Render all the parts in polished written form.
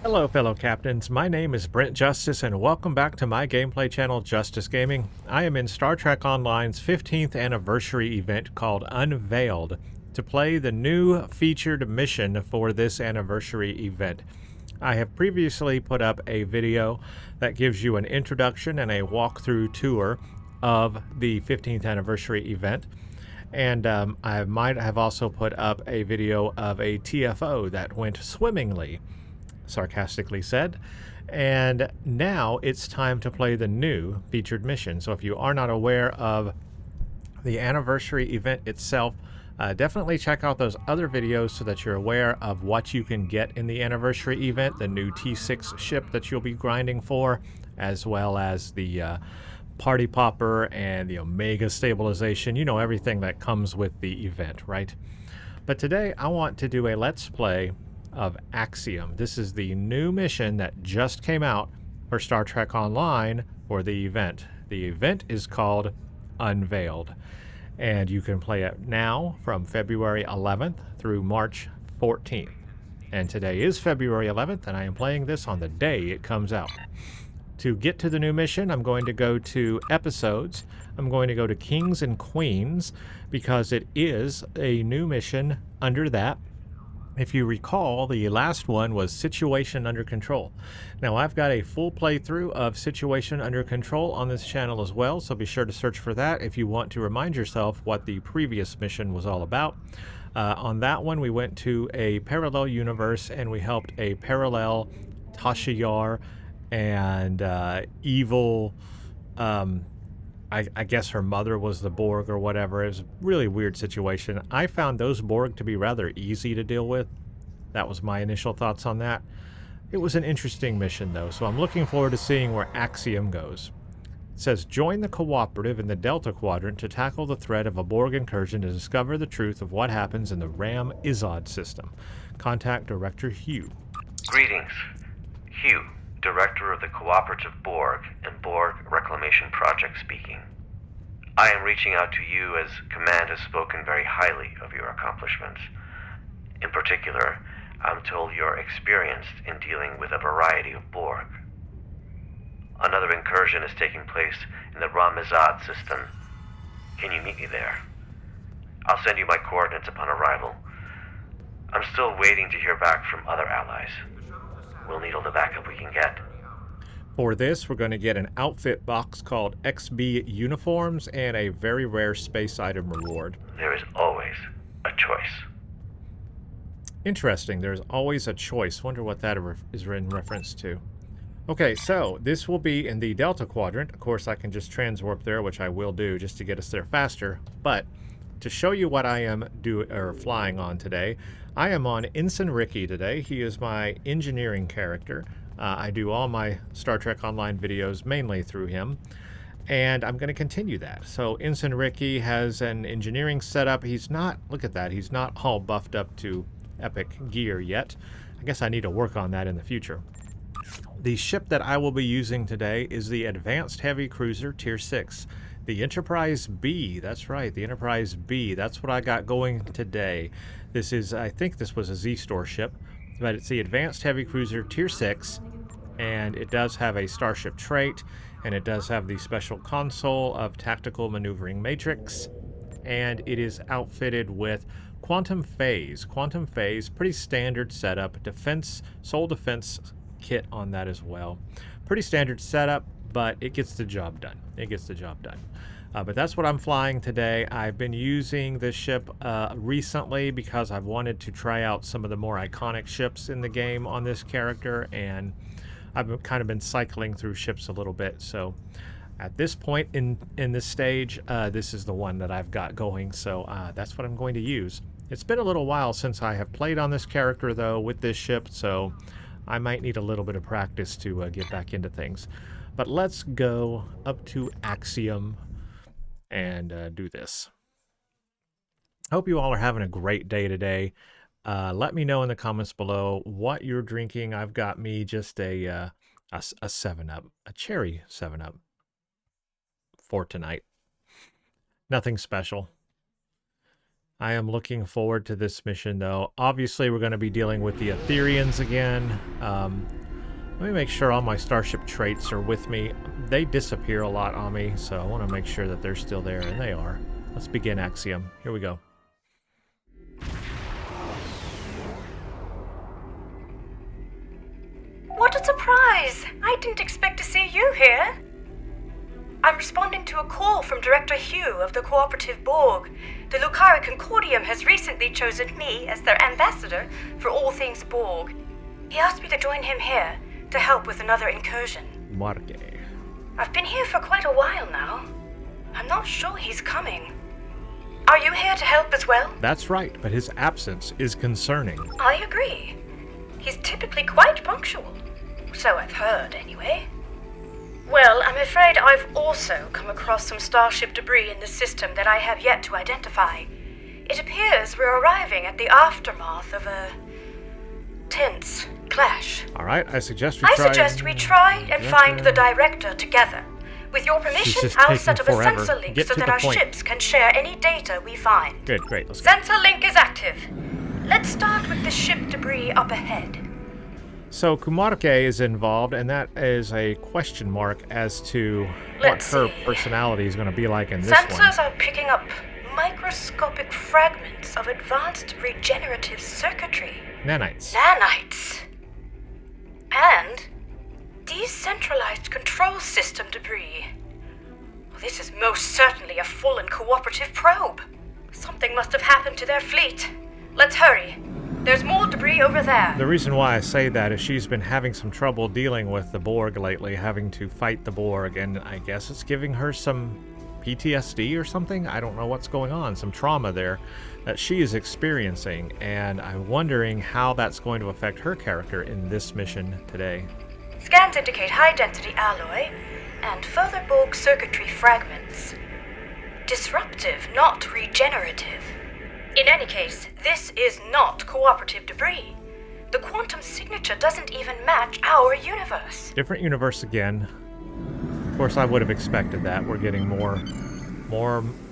Hello fellow captains, my name is Brent Justice and welcome back to my gameplay channel Justice Gaming. I am in Star Trek Online's 15th anniversary event called Unveiled to play the new featured mission for this anniversary event. I have previously put up a video that gives you an introduction and a walkthrough tour of the 15th anniversary event. And I might have also put up a video of a TFO that went swimmingly, sarcastically said. And now it's time to play the new featured mission. So if you are not aware of the anniversary event itself, definitely check out those other videos so that you're aware of what you can get in the anniversary event, the new T6 ship that you'll be grinding for, as well as the party popper and the Omega stabilization, you know, everything that comes with the event, right? But today I want to do a let's play of Axiom. This is the new mission that just came out for Star Trek Online for the event. The event is called Unveiled, and you can play it now from February 11th through March 14th. And today is February 11th, and I am playing this on the day it comes out. To get to the new mission, I'm going to go to Episodes. I'm going to go to Kings and Queens because it is a new mission under that. If you recall, the last one was Situation Under Control. Now, I've got a full playthrough of Situation Under Control on this channel as well, so be sure to search for that if you want to remind yourself what the previous mission was all about. On that one, we went to a parallel universe and we helped a parallel Tasha Yar and evil, I guess her mother was the Borg or whatever. It was a really weird situation. I found those Borg to be rather easy to deal with. That was my initial thoughts on that. It was an interesting mission though, so I'm looking forward to seeing where Axiom goes. It says, join the cooperative in the Delta Quadrant to tackle the threat of a Borg incursion to discover the truth of what happens in the Ram Izad system. Contact Director Hugh. Greetings. Hugh, Director of the Cooperative Borg and Borg Reclamation Project speaking. I am reaching out to you as Command has spoken very highly of your accomplishments. In particular, I'm told you're experienced in dealing with a variety of Borg. Another incursion is taking place in the Ram Izad system. Can you meet me there? I'll send you my coordinates upon arrival. I'm still waiting to hear back from other allies. We'll need all the backup we can get. For this, we're going to get an outfit box called XB Uniforms and a very rare space item reward. There is always a choice. Interesting, there's always a choice. Wonder what that is in reference to. Okay, so this will be in the Delta Quadrant. Of course, I can just transwarp there, which I will do just to get us there faster. But to show you what I am flying on today, I am on Ensign Ricky today. He is my engineering character. I do all my Star Trek Online videos mainly through him, and I'm going to continue that. So Ensign Ricky has an engineering setup. He's not, look at that, he's not all buffed up to epic gear yet. I guess I need to work on that in the future. The ship that I will be using today is the Advanced Heavy Cruiser Tier 6. The Enterprise B, that's right, the Enterprise B. That's what I got going today. This is, I think this was a Z-Store ship, but it's the Advanced Heavy Cruiser Tier 6, and it does have a Starship trait, and it does have the special console of Tactical Maneuvering Matrix, and it is outfitted with Quantum Phase. Quantum Phase, pretty standard setup, defense, soul defense kit on that as well. Pretty standard setup, but it gets the job done. It gets the job done. But that's what I'm flying today. I've been using this ship recently because I've wanted to try out some of the more iconic ships in the game on this character, and I've kind of been cycling through ships a little bit. So at this point in this stage, this is the one that I've got going, so that's what I'm going to use. It's been a little while since I have played on this character, though, with this ship, so I might need a little bit of practice to get back into things. But let's go up to Axiom and do this. Hope you all are having a great day today. Let me know in the comments below what you're drinking. I've got me just a 7-Up, a cherry 7-Up for tonight. Nothing special. I am looking forward to this mission, though. Obviously, we're going to be dealing with the Aetherians again. Let me make sure all my starship traits are with me. They disappear a lot on me, so I want to make sure that they're still there, and they are. Let's begin Axiom. Here we go. What a surprise! I didn't expect to see you here. I'm responding to a call from Director Hugh of the Cooperative Borg. The Lucara Concordium has recently chosen me as their ambassador for all things Borg. He asked me to join him here to help with another incursion. Kuumaarke. I've been here for quite a while now. I'm not sure he's coming. Are you here to help as well? That's right, but his absence is concerning. I agree. He's typically quite punctual. So I've heard, anyway. Well, I'm afraid I've also come across some starship debris in the system that I have yet to identify. It appears we're arriving at the aftermath of a tense clash. All right, I suggest we try and find the director together. With your permission, I'll set up a forever. sensor link Get so to that the our point. ships can share any data we find. Good, great. Let's go. Sensor link is active. Let's start with the ship debris up ahead. So Kuumaarke is involved, and that is a question mark as to what her personality is going to be like in this one. Sensors are picking up microscopic fragments of advanced regenerative circuitry. Nanites. Nanites. And decentralized control system debris. Well, this is most certainly a full and cooperative probe. Something must have happened to their fleet. Let's hurry. There's more debris over there. The reason why I say that is she's been having some trouble dealing with the Borg lately, having to fight the Borg, and I guess it's giving her some PTSD or something. I don't know what's going on, some trauma there that she is experiencing, and I'm wondering how that's going to affect her character in this mission today. Scans indicate high-density alloy and further Borg circuitry fragments. Disruptive, not regenerative. In any case, this is not cooperative debris. The quantum signature doesn't even match our universe. Different universe again. Of course, I would have expected that. We're getting more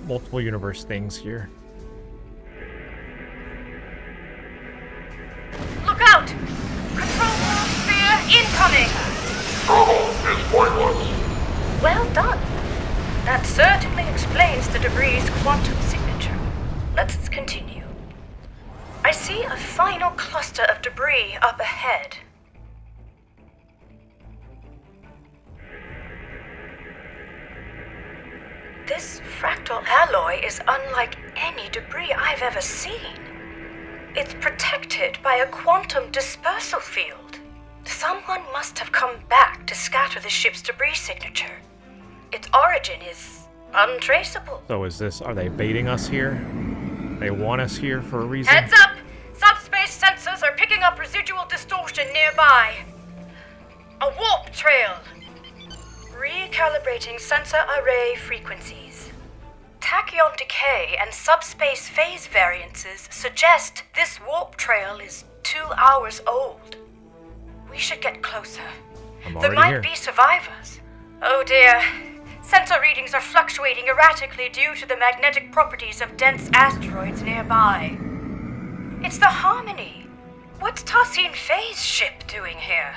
multiple universe things here. Look out! Control room sphere incoming! Trouble is pointless. Well done. That certainly explains the debris' quantum signature. Let's continue. I see a final cluster of debris up ahead. This fractal alloy is unlike any debris I've ever seen. It's protected by a quantum dispersal field. Someone must have come back to scatter the ship's debris signature. Its origin is untraceable. So are they baiting us here? They want us here for a reason? Heads up! Subspace sensors are picking up residual distortion nearby. A warp trail. Recalibrating sensor array frequencies. Tachyon decay and subspace phase variances suggest this warp trail is 2 hours old. We should get closer. There might be survivors. Oh dear. Sensor readings are fluctuating erratically due to the magnetic properties of dense asteroids nearby. It's the Harmony. What's Tassine Faye's ship doing here?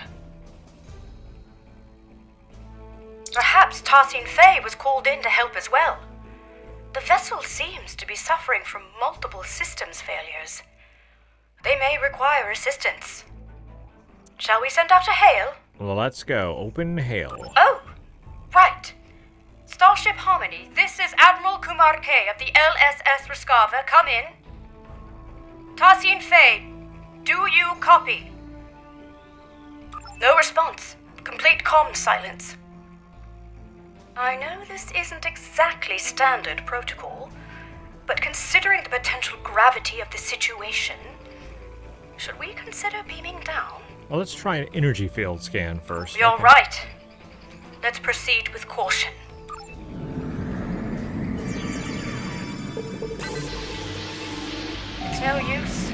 Perhaps Tassine Faye was called in to help as well. The vessel seems to be suffering from multiple systems failures. They may require assistance. Shall we send out a hail? Well, let's go. Open hail. Oh, right. Starship Harmony, this is Admiral Kuumaarke of the LSS Ruskava. Come in. Tassine Faye, do you copy? No response. Complete comm silence. I know this isn't exactly standard protocol, but considering the potential gravity of the situation, should we consider beaming down? Well, let's try an energy field scan first. You're right. Let's proceed with caution. It's no use.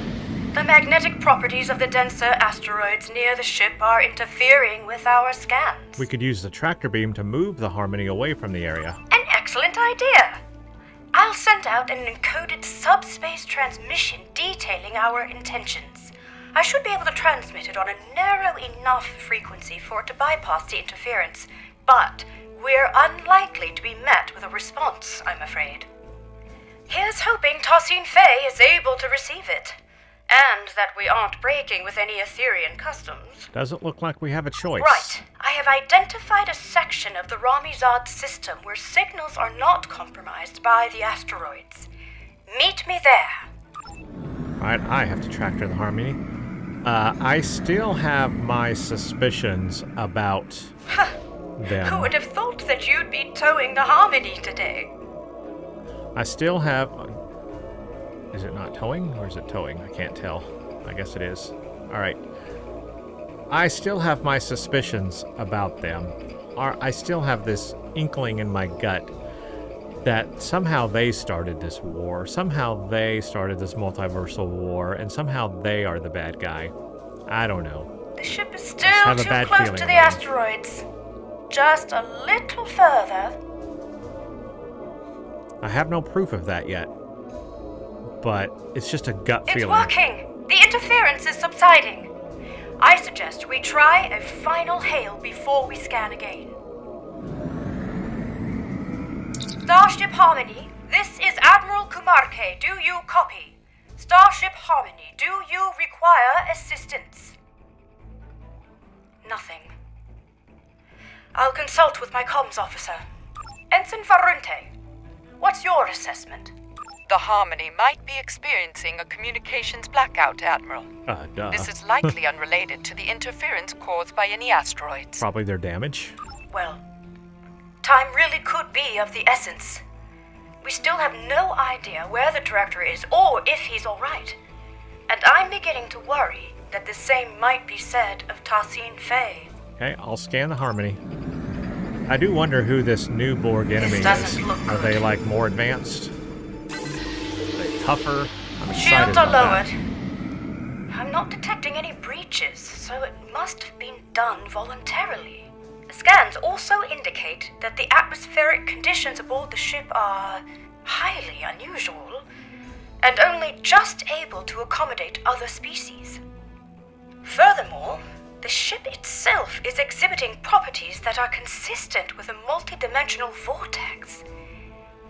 The magnetic properties of the denser asteroids near the ship are interfering with our scans. We could use the tractor beam to move the Harmony away from the area. An excellent idea. I'll send out an encoded subspace transmission detailing our intentions. I should be able to transmit it on a narrow enough frequency for it to bypass the interference, but we're unlikely to be met with a response, I'm afraid. Here's hoping Tassine Fey is able to receive it, and that we aren't breaking with any Aetherian customs. Doesn't look like we have a choice. Right. I have identified a section of the Ram Izad system where signals are not compromised by the asteroids. Meet me there. Alright, I have to tractor the Harmony. I still have my suspicions about them. Who would have thought that you'd be towing the Harmony today? I still have... Is it not towing, or is it towing? I can't tell. I guess it is. Alright. I still have my suspicions about them. I still have this inkling in my gut that somehow they started this war. Somehow they started this multiversal war, and somehow they are the bad guy. I don't know. The ship is still too close to the asteroids. Just a little further. I have no proof of that yet. But it's just a gut feeling. It's working! The interference is subsiding. I suggest we try a final hail before we scan again. Starship Harmony, this is Admiral Kuumaarke. Do you copy? Starship Harmony, do you require assistance? Nothing. I'll consult with my comms officer. Ensign Farunte, what's your assessment? The Harmony might be experiencing a communications blackout, Admiral. Duh. This is likely unrelated to the interference caused by any asteroids. Probably their damage. Well, time really could be of the essence. We still have no idea where the director is or if he's alright. And I'm beginning to worry that the same might be said of Tassine Fey. Okay, I'll scan the Harmony. I do wonder who this new Borg enemy is. Doesn't look Are good. they, like, more advanced? Are they tougher? I'm excited Shields are about that. lowered. I'm not detecting any breaches, so it must have been done voluntarily. The scans also indicate that the atmospheric conditions aboard the ship are highly unusual, and only just able to accommodate other species. Furthermore, the ship itself is exhibiting properties that are consistent with a multidimensional vortex.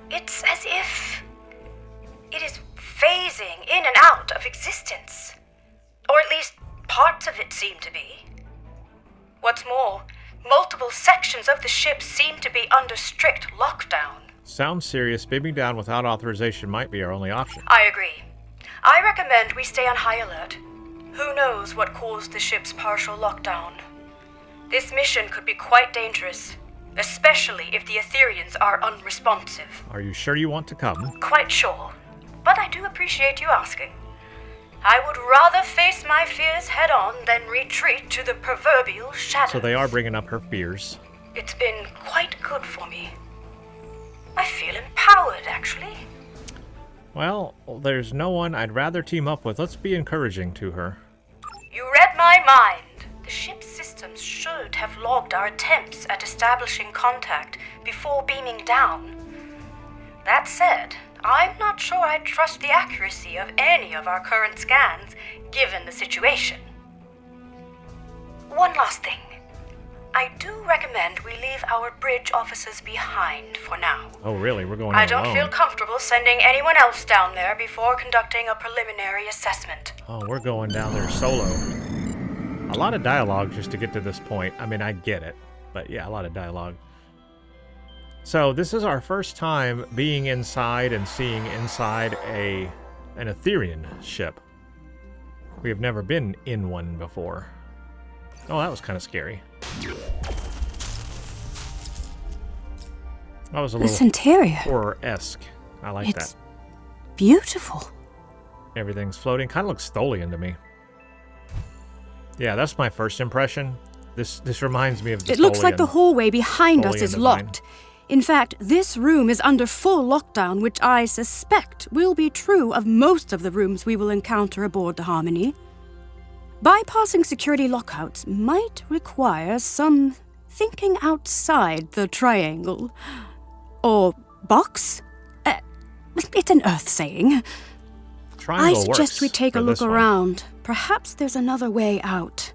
It's as if it is phasing in and out of existence. Or at least parts of it seem to be. What's more, multiple sections of the ship seem to be under strict lockdown. Sounds serious. Beaming down without authorization might be our only option. I agree. I recommend we stay on high alert. Who knows what caused the ship's partial lockdown? This mission could be quite dangerous, especially if the Aetherians are unresponsive. Are you sure you want to come? Quite sure, but I do appreciate you asking. I would rather face my fears head-on than retreat to the proverbial shadows. So they are bringing up her fears. It's been quite good for me. I feel empowered, actually. Well, there's no one I'd rather team up with. Let's be encouraging to her. You read my mind. The ship's systems should have logged our attempts at establishing contact before beaming down. That said, I'm not sure I trust the accuracy of any of our current scans, given the situation. One last thing. I do recommend we leave our bridge officers behind for now. Oh, really? We're going I in don't alone. feel comfortable sending anyone else down there before conducting a preliminary assessment. Oh, we're going down there solo. A lot of dialogue just to get to this point. I mean, I get it. But yeah, a lot of dialogue. So this is our first time being inside and seeing inside an Aetherian ship. We have never been in one before. Oh, that was kind of scary. That was a This little interior, horror-esque. I like it's that. beautiful. Everything's floating. Kind of looks Tholian to me. Yeah, that's my first impression. This reminds me of the It looks like the Tholian. hallway behind us Tholian is design. locked. In fact, this room is under full lockdown, which I suspect will be true of most of the rooms we will encounter aboard the Harmony. Bypassing security lockouts might require some thinking outside the triangle. Or box? It's an Earth saying. Triangle I suggest works we take a for look this one. around. Perhaps there's another way out.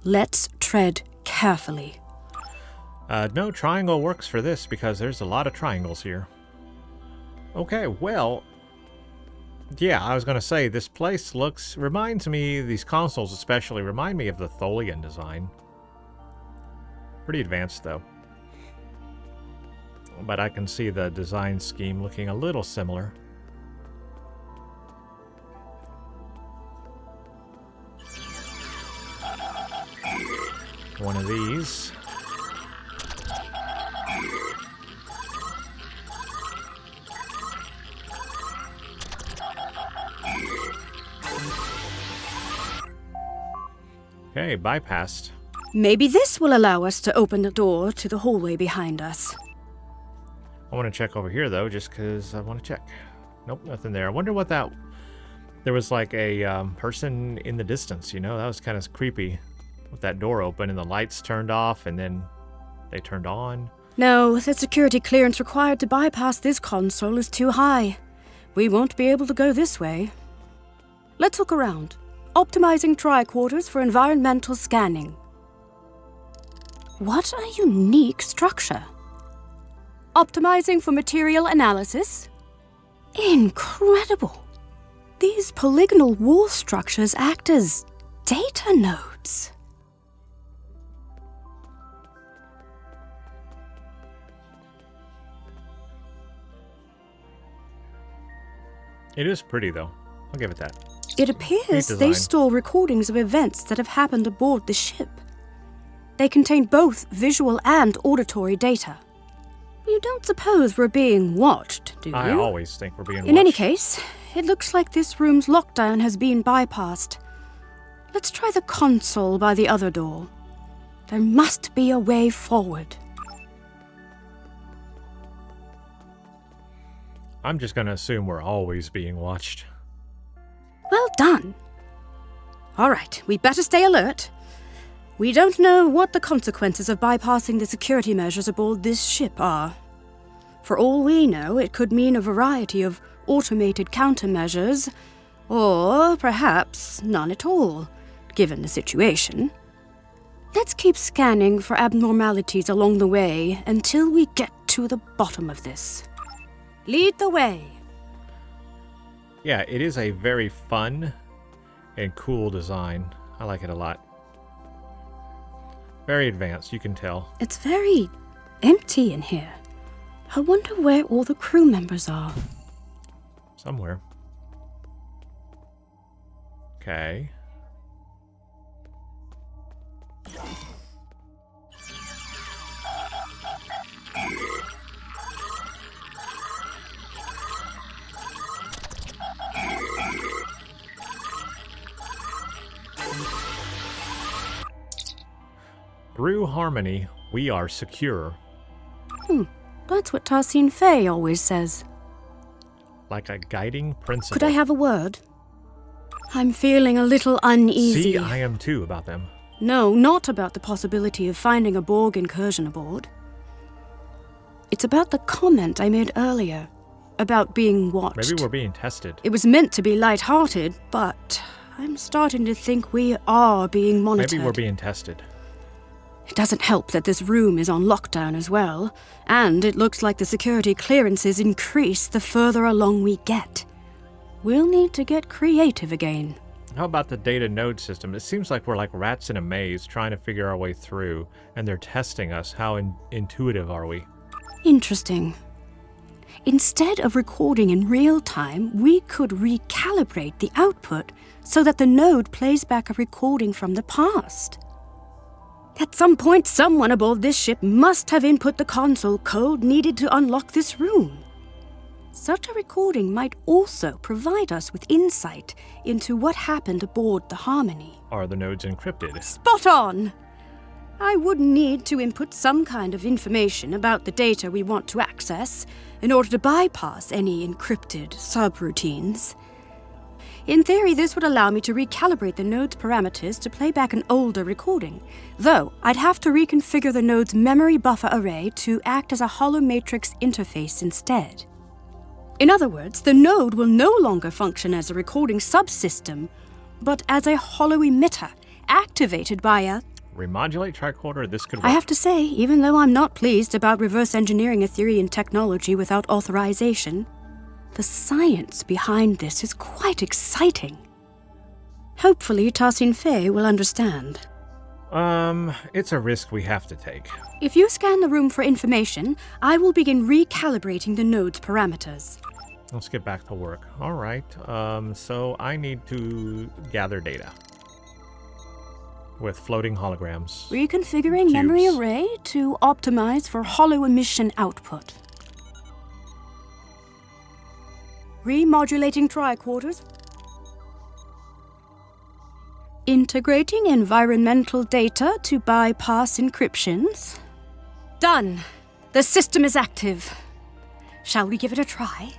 Let's tread carefully. No, triangle works for this because there's a lot of triangles here. Okay, well, yeah, I was going to say, this place reminds me, these consoles especially, remind me of the Tholian design. Pretty advanced, though. But I can see the design scheme looking a little similar. One of these. Okay, bypassed. Maybe this will allow us to open the door to the hallway behind us. I want to check over here, though, just because I want to check. Nope, nothing there. I wonder what that... There was like a person in the distance, you know? That was kind of creepy. With that door open and the lights turned off and then they turned on. No, the security clearance required to bypass this console is too high. We won't be able to go this way. Let's look around. Optimizing tricorders for environmental scanning. What a unique structure. Optimizing for material analysis. Incredible. These polygonal wall structures act as data nodes. It is pretty, though. I'll give it that. It appears they store recordings of events that have happened aboard the ship. They contain both visual and auditory data. You don't suppose we're being watched, do you? I always think we're being watched. In any case, it looks like this room's lockdown has been bypassed. Let's try the console by the other door. There must be a way forward. I'm just going to assume we're always being watched. Well done. All right, we better stay alert. We don't know what the consequences of bypassing the security measures aboard this ship are. For all we know, it could mean a variety of automated countermeasures, or perhaps none at all, given the situation. Let's keep scanning for abnormalities along the way until we get to the bottom of this. Lead the way. Yeah, it is a very fun and cool design. I like it a lot. Very advanced, you can tell. It's very empty in here. I wonder where all the crew members are. Somewhere. Okay. Through harmony, we are secure. That's what Tarsine Faye always says. Like a guiding principle. Could I have a word? I'm feeling a little uneasy. See, I am too about them. No, not about the possibility of finding a Borg incursion aboard. It's about the comment I made earlier, about being watched. Maybe we're being tested. It was meant to be light-hearted, but I'm starting to think we are being monitored. Maybe we're being tested. It doesn't help that this room is on lockdown as well, and it looks like the security clearances increase the further along we get. We'll need to get creative again. How about the data node system? It seems like we're like rats in a maze trying to figure our way through, and they're testing us. How intuitive are we? Interesting. Instead of recording in real time, we could recalibrate the output so that the node plays back a recording from the past. At some point, someone aboard this ship must have input the console code needed to unlock this room. Such a recording might also provide us with insight into what happened aboard the Harmony. Are the nodes encrypted? Spot on! I would need to input some kind of information about the data we want to access in order to bypass any encrypted subroutines. In theory, this would allow me to recalibrate the node's parameters to play back an older recording, though I'd have to reconfigure the node's memory buffer array to act as a hollow matrix interface instead. In other words, the node will no longer function as a recording subsystem, but as a hollow emitter, activated by a... Remodulate tricorder, this could work. I have to say, even though I'm not pleased about reverse engineering Aetherian technology without authorization, the science behind this is quite exciting. Hopefully, Tassin Fei will understand. It's a risk we have to take. If you scan the room for information, I will begin recalibrating the node's parameters. Let's get back to work. All right, so I need to gather data with floating holograms. Reconfiguring memory array to optimize for hollow emission output. Remodulating tricorders. Integrating environmental data to bypass encryptions. Done! The system is active. Shall we give it a try?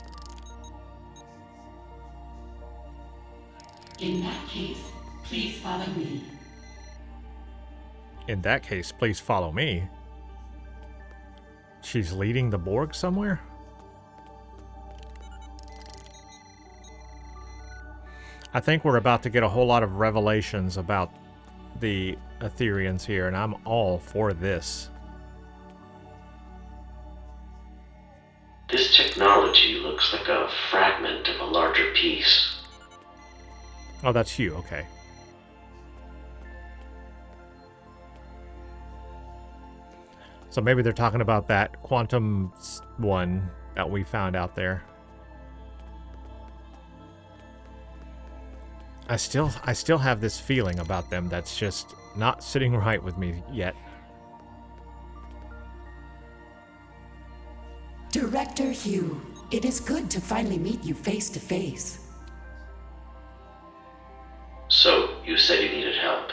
In that case, please follow me. In that case, please follow me. She's leading the Borg somewhere? I think we're about to get a whole lot of revelations about the Aetherians here, and I'm all for this. This technology looks like a fragment of a larger piece. Oh, that's Hugh, okay. So maybe they're talking about that quantum one that we found out there. I still have this feeling about them that's just not sitting right with me yet. Director Hugh, it is good to finally meet you face to face. So, you said you needed help.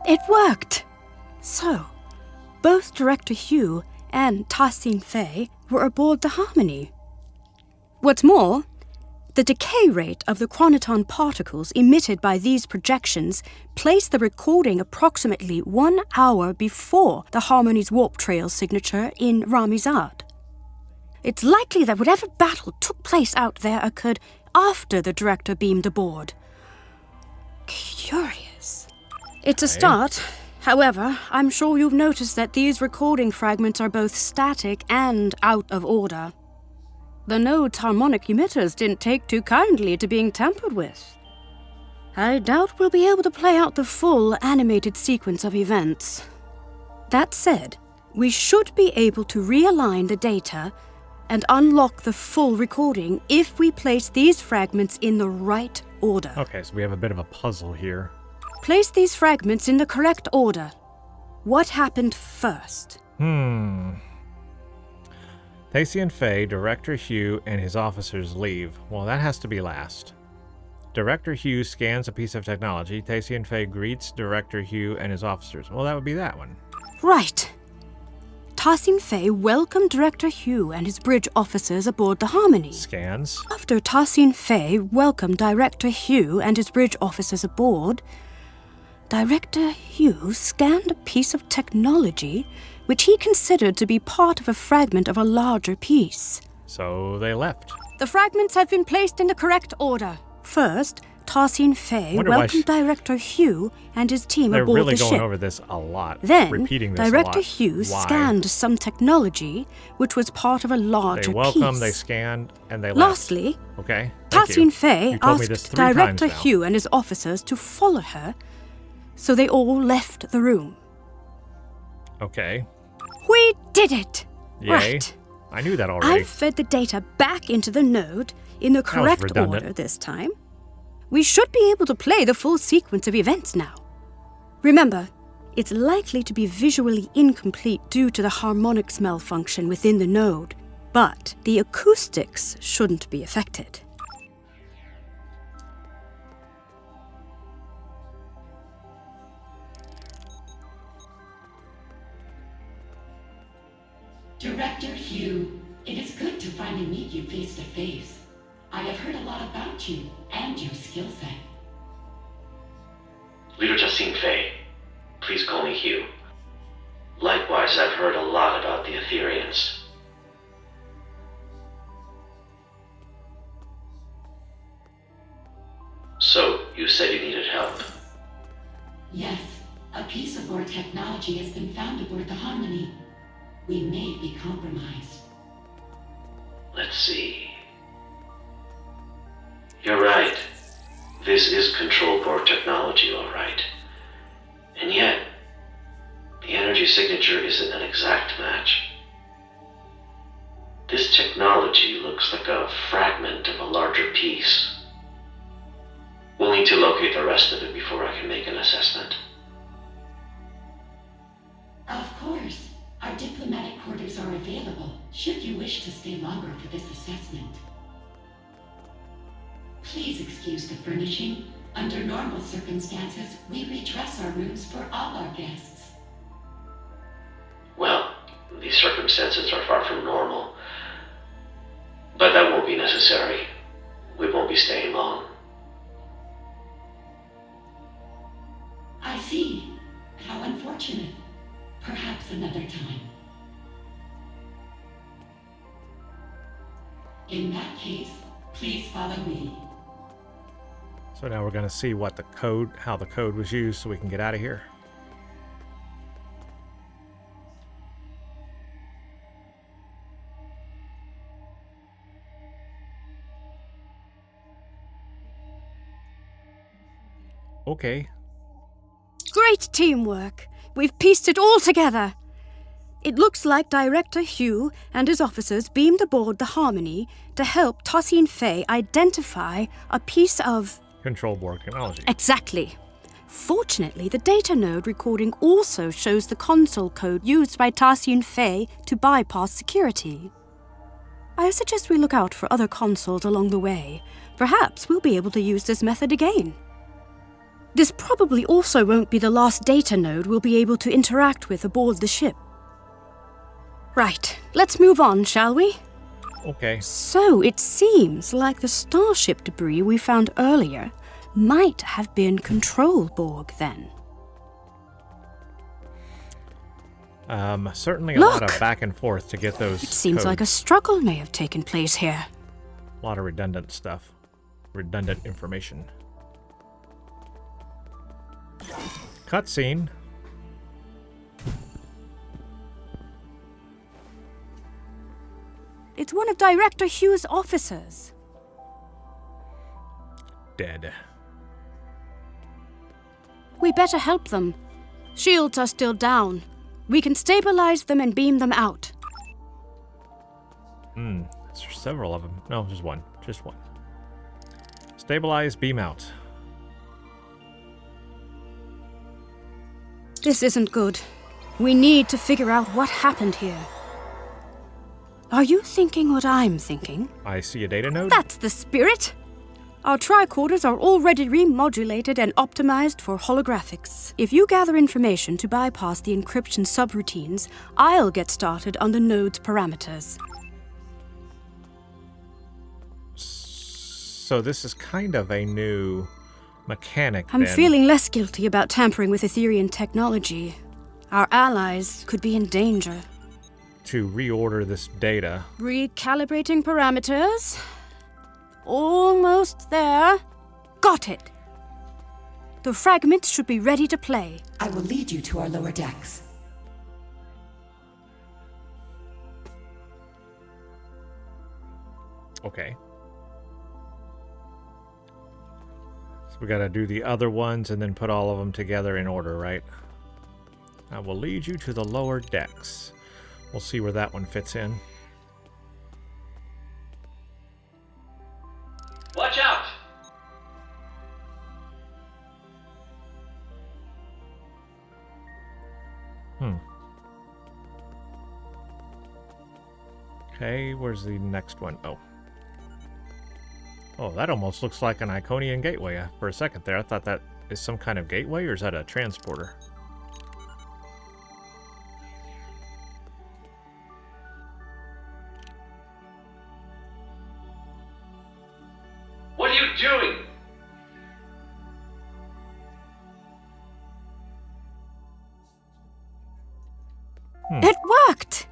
It worked! So, both Director Hugh and Tassin Fei were aboard the Harmony. What's more, the decay rate of the chronoton particles emitted by these projections placed the recording approximately 1 hour before the Harmony's warp trail signature in Ram Izad. It's likely that whatever battle took place out there occurred after the director beamed aboard. Curious. It's a start. However, I'm sure you've noticed that these recording fragments are both static and out of order. The node's harmonic emitters didn't take too kindly to being tampered with. I doubt we'll be able to play out the full animated sequence of events. That said, we should be able to realign the data and unlock the full recording if we place these fragments in the right order. Okay, so we have a bit of a puzzle here. Place these fragments in the correct order. What happened first? Tassin Fei, Director Hugh, and his officers leave. Well, that has to be last. Director Hugh scans a piece of technology. Tassin Fei greets Director Hugh and his officers. Well, that would be that one. Right. Tassin Fei welcomed Director Hugh and his bridge officers aboard the Harmony. Scans. After Tassin Fei welcomed Director Hugh and his bridge officers aboard, Director Hugh scanned a piece of technology which he considered to be part of a fragment of a larger piece. So they left. The fragments have been placed in the correct order. First, Tassin Fei welcomed Director Hugh and his team aboard the ship. They're really going over this a lot. Then, repeating this Director a lot. Hugh Why? scanned some technology which was part of a larger piece. They welcomed, they scanned, and they left. Lastly, okay, thank you. Tassin Fei You told me this asked 3 Director times now. Hugh and his officers to follow her, so they all left the room. Okay. We did it! Yay. Right. I knew that already. I've fed the data back into the node in the correct redundant. order this time. We should be able to play the full sequence of events now. Remember, it's likely to be visually incomplete due to the harmonics malfunction within the node, but the acoustics shouldn't be affected. Director Hugh, it is good to finally meet you face to face. I have heard a lot about you and your skill set. Leader Tassin Fei, please call me Hugh. Likewise, I've heard a lot about the Aetherians. Yes, a piece of Borg technology has been found aboard the Harmony. We may be compromised. Let's see. You're right. This is control Borg technology, all right. And yet, the energy signature isn't an exact match. This technology looks like a fragment of a larger piece. We'll need to locate the rest of it before I can make an assessment. Of course. Our diplomatic quarters are available, should you wish to stay longer for this assessment. Please excuse the furnishing. Under normal circumstances, we redress our rooms for all our guests. Well, these circumstances are far from normal. But that won't be necessary. We won't be staying long. I see. How unfortunate. Perhaps another time. In that case, please follow me. So now we're going to see what the code, how the code was used so we can get out of here. Okay. Great teamwork. We've pieced it all together. It looks like Director Hugh and his officers beamed aboard the Harmony to help Tosin Fey identify a piece of... Control Borg technology. Exactly. Fortunately, the data node recording also shows the console code used by Tosin Fey to bypass security. I suggest we look out for other consoles along the way. Perhaps we'll be able to use this method again. This probably also won't be the last data node we'll be able to interact with aboard the ship. Right, let's move on, shall we? Okay. So it seems like the starship debris we found earlier might have been control Borg then. Certainly a lot of back and forth to get those It seems codes. like a struggle may have taken place here. A lot of redundant stuff. Redundant information. Cutscene. It's one of Director Hugh's officers. Dead. We better help them. Shields are still down. We can stabilize them and beam them out. There's several of them. No, just one. Just one. Stabilize, beam out. This isn't good. We need to figure out what happened here. Are you thinking what I'm thinking? I see a data node. That's the spirit! Our tricorders are already remodulated and optimized for holographics. If you gather information to bypass the encryption subroutines, I'll get started on the node's parameters. So this is kind of a new mechanic, I'm then. feeling less guilty about tampering with Aetherian technology. Our allies could be in danger. To reorder this data. Recalibrating parameters. Almost there. Got it. The fragments should be ready to play. I will lead you to our lower decks. Okay. So we gotta do the other ones and then put all of them together in order, right? I will lead you to the lower decks. We'll see where that one fits in. Watch out! Okay, where's the next one? Oh. Oh, that almost looks like an Iconian gateway. For a second there, I thought that is some kind of gateway, or is that a transporter? What are you doing? It worked!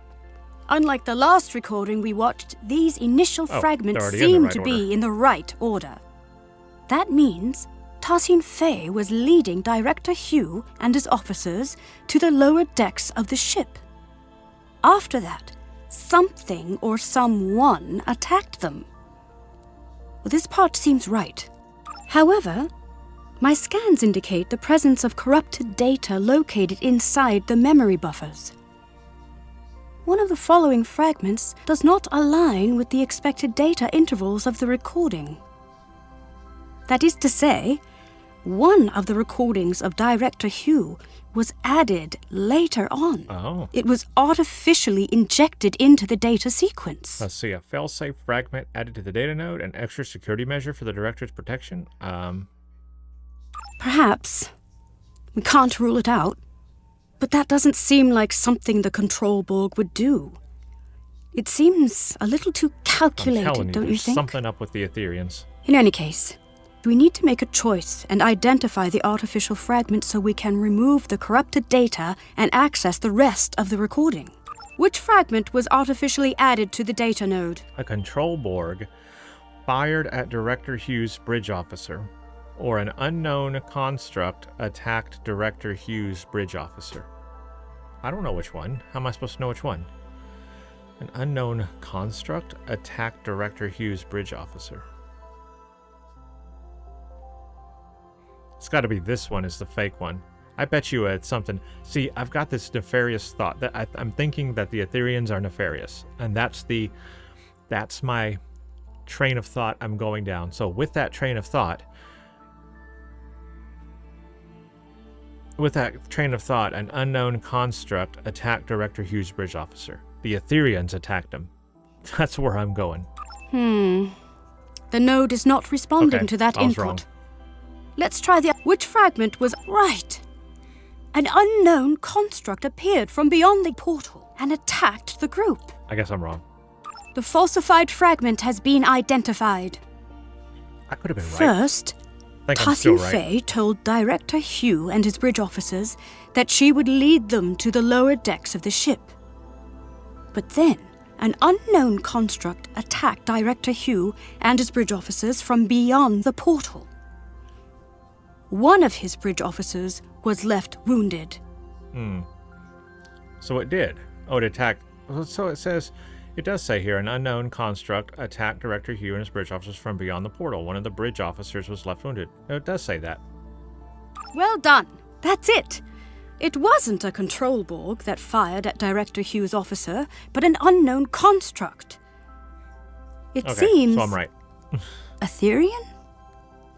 Unlike the last recording we watched, these initial fragments they're already in the seem right to order. be in the right order. That means Tasin Fey was leading Director Hugh and his officers to the lower decks of the ship. After that, something or someone attacked them. Well, this part seems right. However, my scans indicate the presence of corrupted data located inside the memory buffers. One of the following fragments does not align with the expected data intervals of the recording. That is to say, one of the recordings of Director Hugh was added later on. Oh. It was artificially injected into the data sequence. Let's see, a failsafe fragment added to the data node, an extra security measure for the director's protection. Perhaps. We can't rule it out. But that doesn't seem like something the Control Borg would do. It seems a little too calculated, I'm telling you, don't you there's think? something up with the Aetherians. In any case, we need to make a choice and identify the artificial fragment so we can remove the corrupted data and access the rest of the recording. Which fragment was artificially added to the data node? A Control Borg fired at Director Hugh's bridge officer, or an unknown construct attacked Director Hugh's bridge officer. I don't know which one. How am I supposed to know which one? An unknown construct attacked Director Hugh's bridge officer. It's got to be this one is the fake one. I bet you it's something. See, I've got this nefarious thought that I'm thinking that the Aetherians are nefarious, and that's my train of thought I'm going down. So with that train of thought, an unknown construct attacked Director Hugh's bridge officer. The Aetherians attacked him. That's where I'm going. The node is not responding to that I was input. wrong. Let's try which fragment was right. An unknown construct appeared from beyond the portal and attacked the group. I guess I'm wrong. The falsified fragment has been identified. I could have been right. First, I think I'm still Tasin right. Fey told Director Hugh and his bridge officers that she would lead them to the lower decks of the ship. But then, an unknown construct attacked Director Hugh and his bridge officers from beyond the portal. One of his bridge officers was left wounded. So it did. Oh, it attacked. So it says, it does say here, an unknown construct attacked Director Hugh and his bridge officers from beyond the portal. One of the bridge officers was left wounded. No, it does say that. Well done. That's it. It wasn't a Control Borg that fired at Director Hugh's officer, but an unknown construct. It Okay, seems... so I'm right. Aetherian?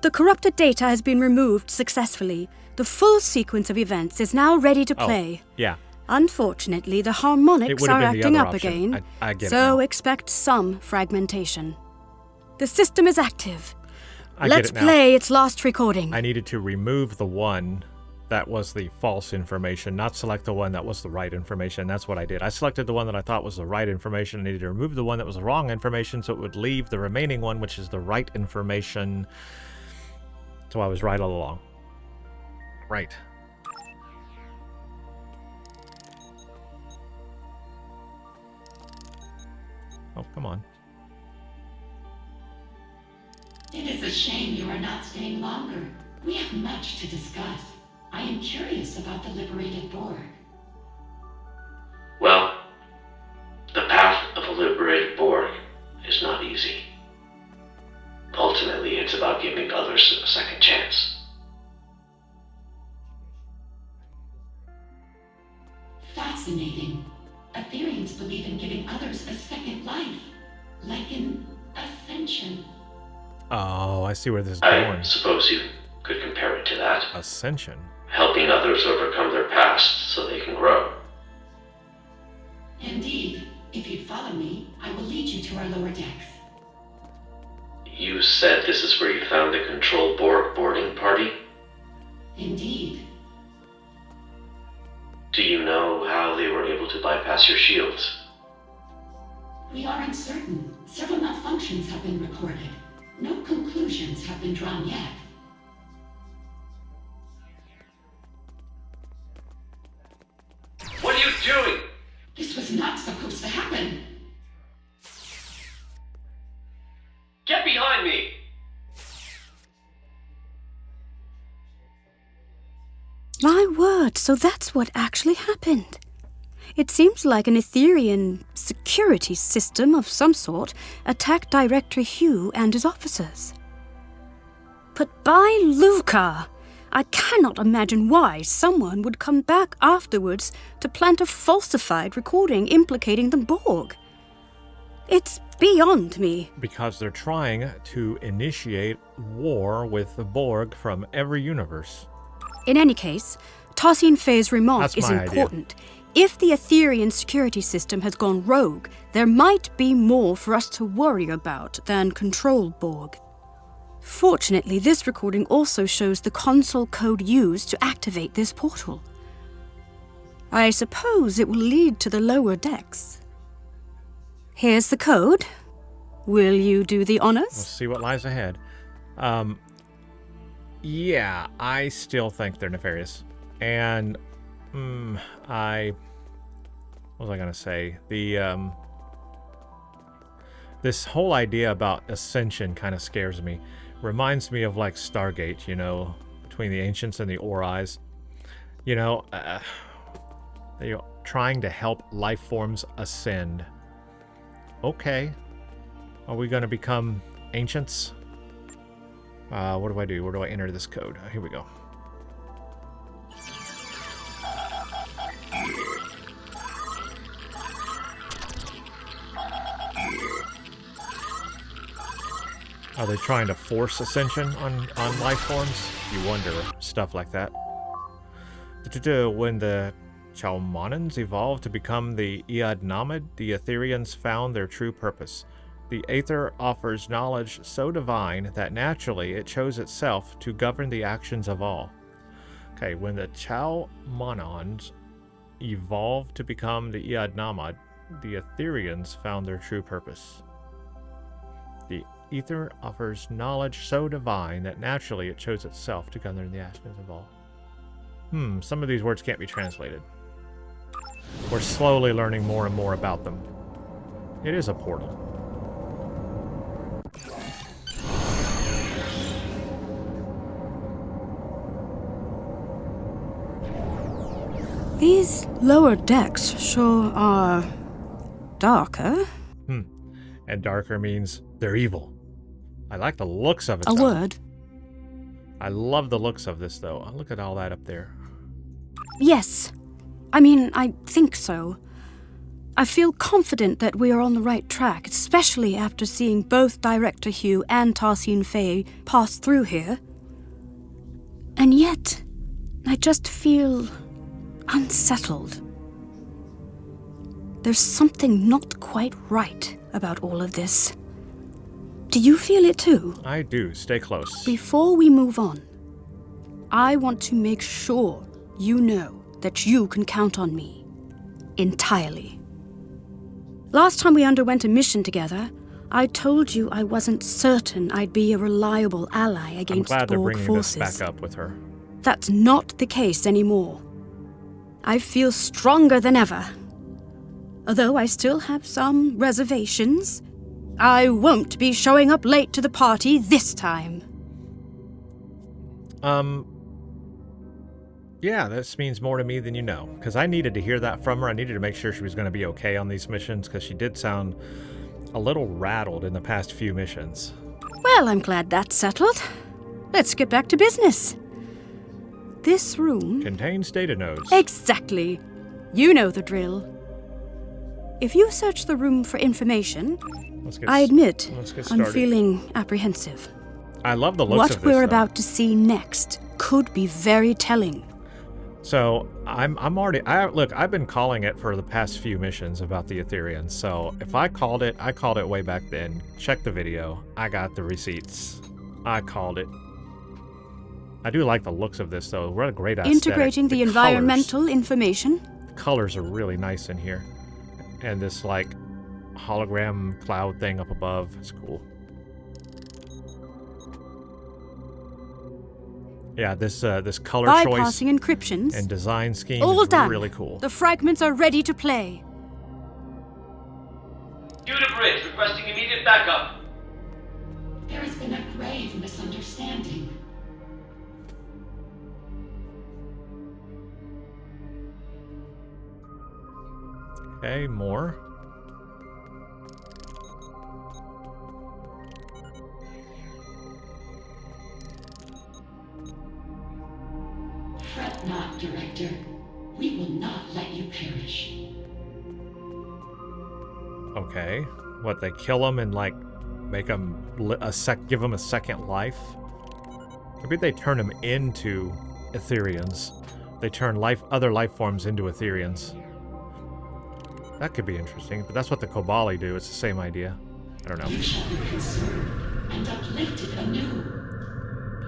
The corrupted data has been removed successfully. The full sequence of events is now ready to play. Yeah. Unfortunately, the It harmonics would have are been the acting other up option. again, I get it so now. expect some fragmentation. The system is active. I Let's get it now. play its last recording. I needed to remove the one that was the false information, not select the one that was the right information. That's what I did. I selected the one that I thought was the right information. I needed to remove the one that was the wrong information so it would leave the remaining one, which is the right information. So I was right all along. Right. Oh, come on. It is a shame you are not staying longer. We have much to discuss. I am curious about the liberated Borg. Well, the path of a liberated Borg is not easy. Ultimately, it's about giving others a second chance. Fascinating. Aetherians believe in giving others a second life, like in ascension. Oh, I see where this is I going. suppose you could compare it to that. Ascension. Helping others overcome their past so they can grow. Indeed, if you follow me, I will lead you to our lower decks. You said this is where you found the Control Borg boarding party? Indeed. Do you know how they were able to bypass your shields? We are uncertain. Several malfunctions have been reported. No conclusions have been drawn yet. What are you doing? This was not supposed to happen. Get behind me! My word, so that's what actually happened. It seems like an Aetherian security system of some sort attacked Director Hugh and his officers. But by Luca, I cannot imagine why someone would come back afterwards to plant a falsified recording implicating the Borg. It's beyond me. Because they're trying to initiate war with the Borg from every universe. In any case, Tassine Fei's remark That's is my important. If the Aetherian security system has gone rogue, there might be more for us to worry about than control Borg. Fortunately, this recording also shows the console code used to activate this portal. I suppose it will lead to the lower decks. Here's the code. Will you do the honors? We'll see what lies ahead. Yeah, I still think they're nefarious. And, what was I gonna say? This whole idea about ascension kind of scares me. Reminds me of, like, Stargate, you know, between the Ancients and the Ori. You know, trying to help life forms ascend. Okay. Are we gonna become Ancients? What do I do? Where do I enter this code? Here we go. Are they trying to force ascension on life forms? You wonder. Stuff like that. When the Chalmonans evolved to become the Iadnamad, the Aetherians found their true purpose. The Aether offers knowledge so divine that naturally it chose itself to govern the actions of all. Okay, when the Chalmonans evolved to become the Iadnamad, the Aetherians found their true purpose. The Aether offers knowledge so divine that naturally it chose itself to govern the actions of all. Some of these words can't be translated. We're slowly learning more and more about them. It is a portal. These lower decks sure are darker. And darker means they're evil. I like the looks of it, A though. word. I love the looks of this, though. Look at all that up there. Yes. I mean, I think so. I feel confident that we are on the right track, especially after seeing both Director Hugh and Tassine Fei pass through here. And yet, I just feel unsettled. There's something not quite right about all of this. Do you feel it too? I do. Stay close. Before we move on, I want to make sure you know that you can count on me. Entirely. Last time we underwent a mission together, I told you I wasn't certain I'd be a reliable ally against I'm glad they're Borg bringing forces. this back up with her. That's not the case anymore. I feel stronger than ever. Although I still have some reservations, I won't be showing up late to the party this time. Yeah, this means more to me than you know. Because I needed to hear that from her. I needed to make sure she was going to be okay on these missions, because she did sound a little rattled in the past few missions. Well, I'm glad that's settled. Let's get back to business. This room... Contains data nodes. Exactly. You know the drill. If you search the room for information, I admit I'm feeling apprehensive. I love the looks what of this, we're though. about to see next could be very telling. So I'm already. Look, I've been calling it for the past few missions about the Aetherians. So if I called it way back then. Check the video. I got the receipts. I called it. I do like the looks of this, though. What a great aesthetic. Integrating the environmental information. The colors are really nice in here, and this like hologram cloud thing up above. It's cool. Yeah, this color choice Bypassing encryptions and design scheme all is done. really cool. The fragments are ready to play. Hugh to bridge, requesting immediate backup. There has been a grave misunderstanding. Okay, more. Fret not, Director. We will not let you perish. Okay. What, they kill him and, like, make him give him a second life? Maybe they turn him into Aetherians. They turn other life forms into Aetherians. That could be interesting, but that's what the Kobali do. It's the same idea. I don't know. You shall be consumed and uplifted anew.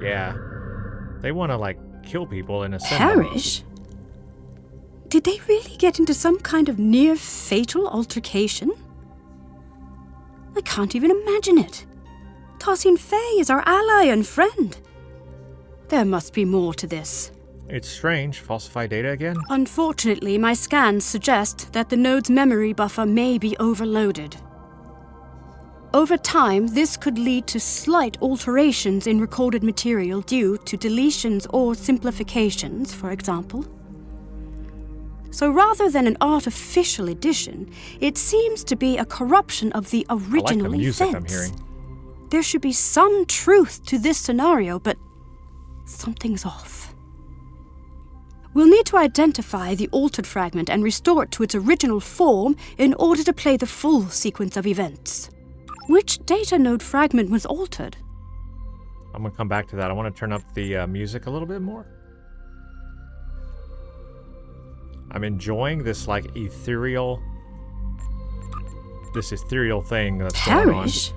Yeah. They want to, like, kill people in a sense. Perish? Did they really get into some kind of near-fatal altercation? I can't even imagine it. Tassine Fey is our ally and friend. There must be more to this. It's strange. Falsify data again? Unfortunately, my scans suggest that the node's memory buffer may be overloaded. Over time, this could lead to slight alterations in recorded material due to deletions or simplifications, for example. So rather than an artificial addition, it seems to be a corruption of the original I like the music events. I'm hearing. There should be some truth to this scenario, but something's off. We'll need to identify the altered fragment and restore it to its original form in order to play the full sequence of events. Which data node fragment was altered? I'm going to come back to that. I want to turn up the music a little bit more. I'm enjoying this, like, ethereal thing that's going on. Perish?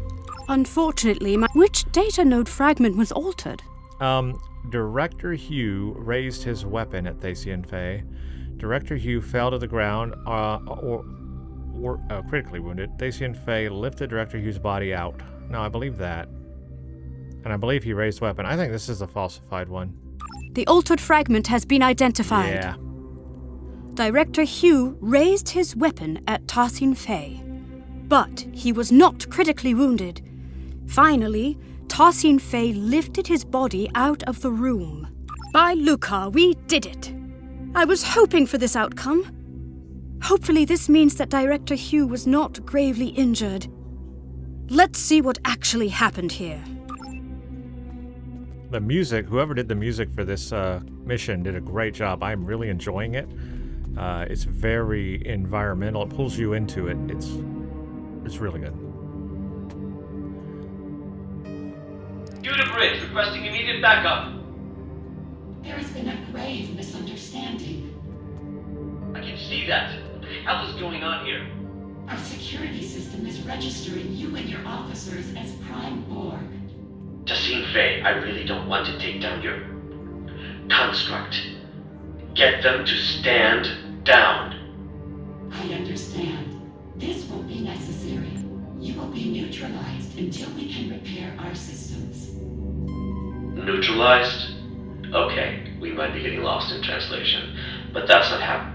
Unfortunately, which data node fragment was altered? Director Hugh raised his weapon at Tassine Fey. Director Hugh fell to the ground, critically wounded. Tassine Fey lifted Director Hugh's body out. No, I believe that. And I believe he raised weapon. I think this is the falsified one. The altered fragment has been identified. Yeah. Director Hugh raised his weapon at Tassine Fey, but he was not critically wounded. Finally, Tassine Fey lifted his body out of the room. By Luca, we did it. I was hoping for this outcome. Hopefully this means that Director Hugh was not gravely injured. Let's see what actually happened here. The music, whoever did the music for this mission did a great job. I'm really enjoying it. It's very environmental. It pulls you into it. It's really good. Hugh to bridge, requesting immediate backup. There has been a grave misunderstanding. I can see that. What the hell is going on here? Our security system is registering you and your officers as Prime Borg. Tassine Fey, I really don't want to take down your construct. Get them to stand down. I understand. This won't be necessary. You will be neutralized until we can repair our systems. Neutralized? Okay, we might be getting lost in translation, but that's not how.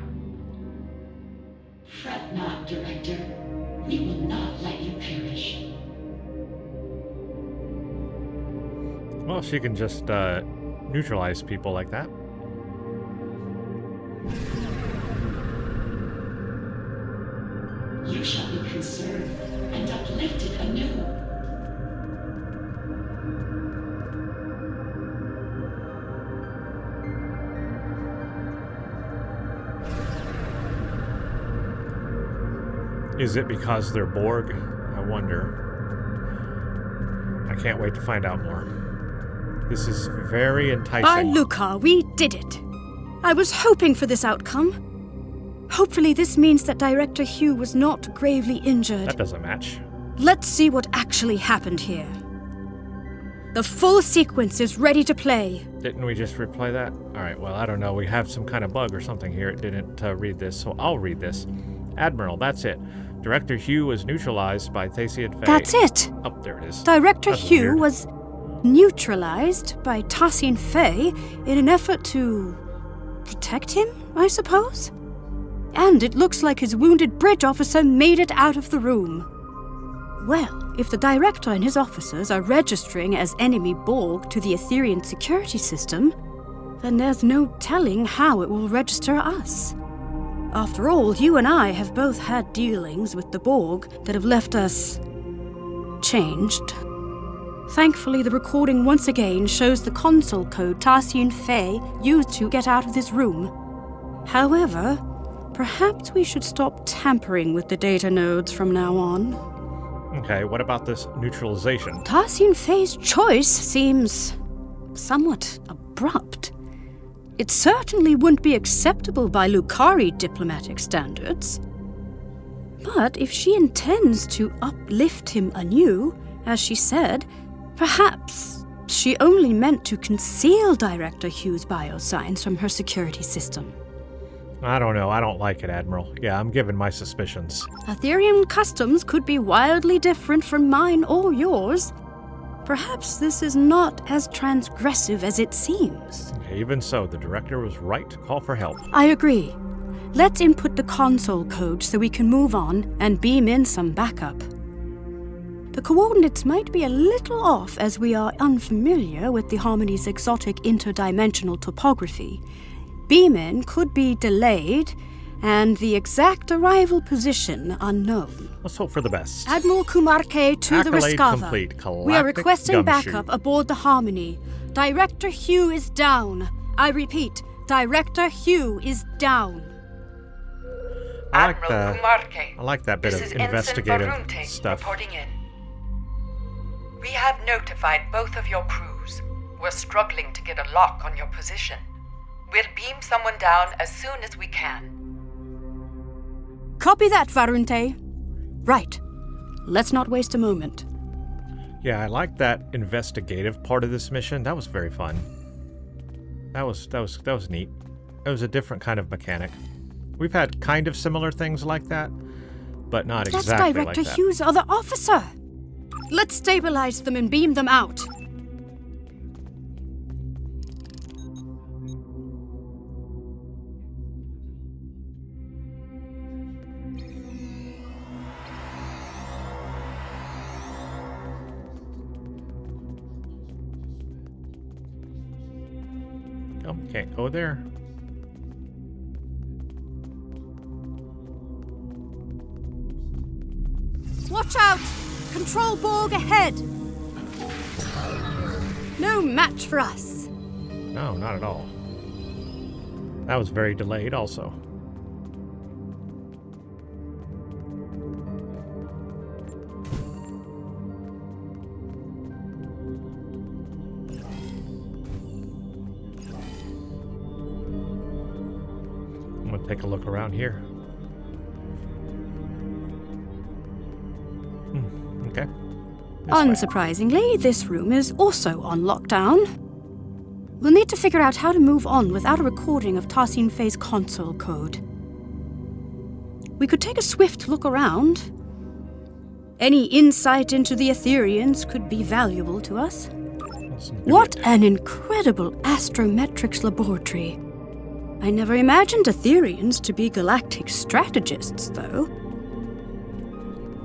Fret not, Director. We will not let you perish. Well, she can just neutralize people like that. You shall be conserved and uplifted anew. Is it because they're Borg? I wonder. I can't wait to find out more. This is very enticing. By Luca, we did it. I was hoping for this outcome. Hopefully this means that Director Hugh was not gravely injured. That doesn't match. Let's see what actually happened here. The full sequence is ready to play. Didn't we just replay that? Alright, well, I don't know. We have some kind of bug or something here. It didn't read this, so I'll read this. Admiral, that's it. Director Hugh was neutralized by Tassine Fey. That's it! Oh, there it is. Director That's Hugh weird. was neutralized by Tassine Fey in an effort to protect him, I suppose? And it looks like his wounded bridge officer made it out of the room. Well, if the Director and his officers are registering as enemy Borg to the Aetherian security system, then there's no telling how it will register us. After all, you and I have both had dealings with the Borg that have left us changed. Thankfully, the recording once again shows the console code Tarsine Fei used to get out of this room. However, perhaps we should stop tampering with the data nodes from now on. Okay, what about this neutralization? Tarsine Fei's choice seems somewhat abrupt. It certainly wouldn't be acceptable by Lucari diplomatic standards. But if she intends to uplift him anew, as she said, perhaps she only meant to conceal Director Hugh's bioscience from her security system. I don't know. I don't like it, Admiral. Yeah, I'm giving my suspicions. Aetherian customs could be wildly different from mine or yours. Perhaps this is not as transgressive as it seems. Even so, the director was right to call for help. I agree. Let's input the console code so we can move on and beam in some backup. The coordinates might be a little off as we are unfamiliar with the Harmony's exotic interdimensional topography. Beam-in could be delayed, and the exact arrival position unknown. Let's hope for the best. Admiral Kuumaarke to the Accolade Rescava. complete. We are requesting Gumshoe. backup aboard the Harmony. Director Hugh is down. I repeat, Director Hugh is down. I like Admiral Kuumaarke. I like that bit This of is investigative Ensign Varunte stuff. reporting in. We have notified both of your crews. We're struggling to get a lock on your position. We'll beam someone down as soon as we can. Copy that, Varunte. Right. Let's not waste a moment. Yeah, I like that investigative part of this mission. That was very fun. That was neat. It was a different kind of mechanic. We've had kind of similar things like that, but not That's exactly Director like that. Hugh's other officer. Let's stabilize them and beam them out. Oh, can't go there. Watch out! Control Borg ahead! No match for us. No, not at all. That was very delayed also. I'm gonna take a look around here. Okay. This way. Unsurprisingly, this room is also on lockdown. We'll need to figure out how to move on without a recording of Tarsine Fei's console code. We could take a swift look around. Any insight into the Aetherians could be valuable to us. Let's do What it. an incredible astrometrics laboratory. I never imagined Aetherians to be galactic strategists, though.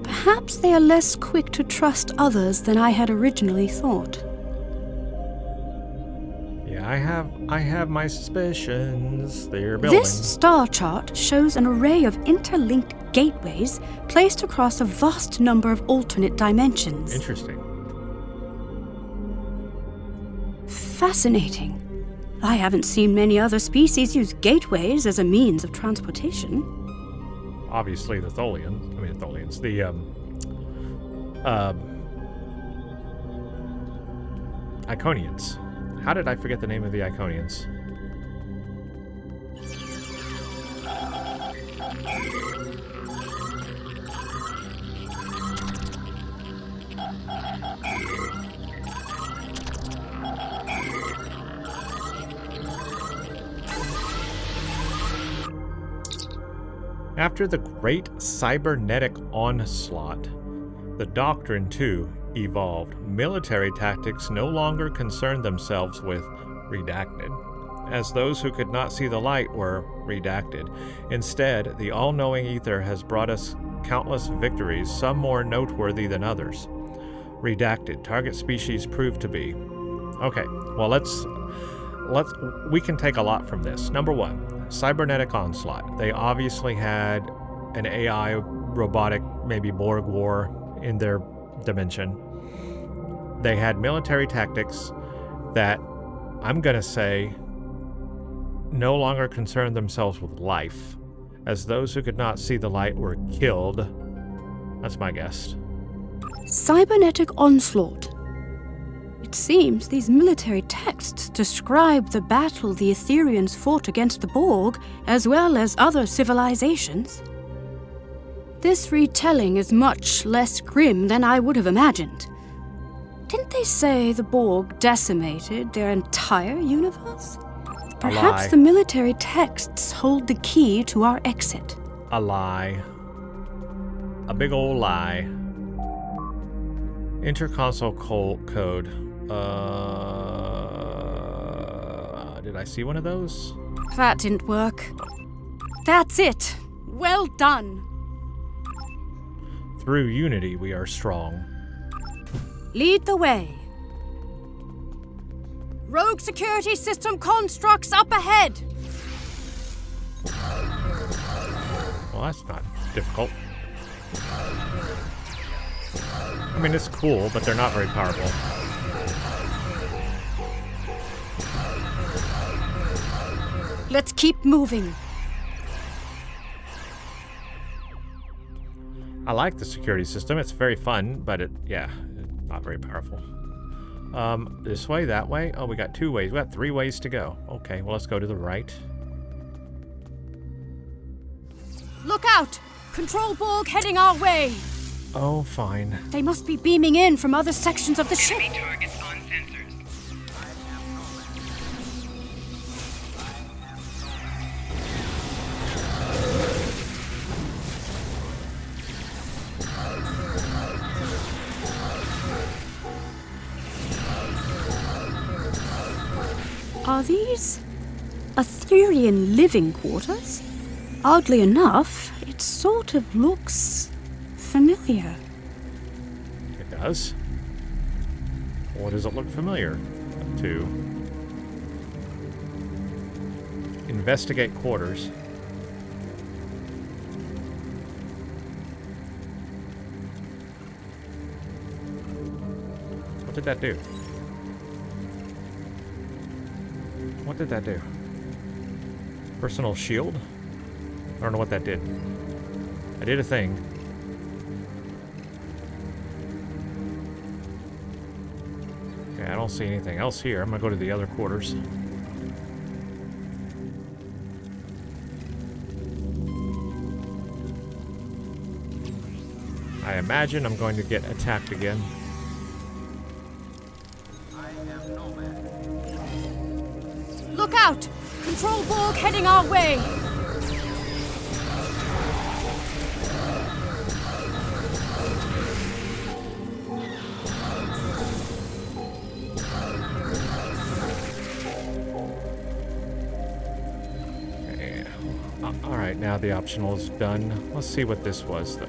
Perhaps they are less quick to trust others than I had originally thought. Yeah, I have my suspicions. They're building. This star chart shows an array of interlinked gateways placed across a vast number of alternate dimensions. Interesting. Fascinating. I haven't seen many other species use gateways as a means of transportation. Obviously, the Tholians. I mean, the Tholians. The Iconians. How did I forget the name of the Iconians? After the great cybernetic onslaught, the doctrine too evolved. Military tactics no longer concerned themselves with redacted, as those who could not see the light were redacted. Instead, the all-knowing ether has brought us countless victories, some more noteworthy than others. Redacted, target species proved to be. Okay, well, we can take a lot from this. Number one, cybernetic onslaught. They obviously had an AI robotic, maybe Borg war in their dimension. They had military tactics that I'm gonna say no longer concerned themselves with life, as those who could not see the light were killed. That's my guess. Cybernetic onslaught. It seems these military texts describe the battle the Aetherians fought against the Borg, as well as other civilizations. This retelling is much less grim than I would have imagined. Didn't they say the Borg decimated their entire universe? Perhaps the military texts hold the key to our exit. A lie. A big old lie. Interconsole code. Did I see one of those? That didn't work. That's it. Well done. Through unity, we are strong. Lead the way. Rogue security system constructs up ahead. Well, that's not difficult. I mean, it's cool, but they're not very powerful. Let's keep moving. I like the security system. It's very fun, but not very powerful. This way, that way. Oh, we got 2 ways. We got 3 ways to go. Okay, well, let's go to the right. Look out! Control Borg heading our way. Oh, fine. They must be beaming in from other sections of the ship. Enemy targets on sensors. Are these Aetherian living quarters? Oddly enough, it sort of looks familiar. It does? What does it look familiar to? Investigate quarters. What did that do? What did that do? Personal shield? I don't know what that did. I did a thing. Okay, I don't see anything else here. I'm gonna go to the other quarters. I imagine I'm going to get attacked again. Look out! Control Borg heading our way! Okay. Alright, now the optional is done. Let's see what this was, though.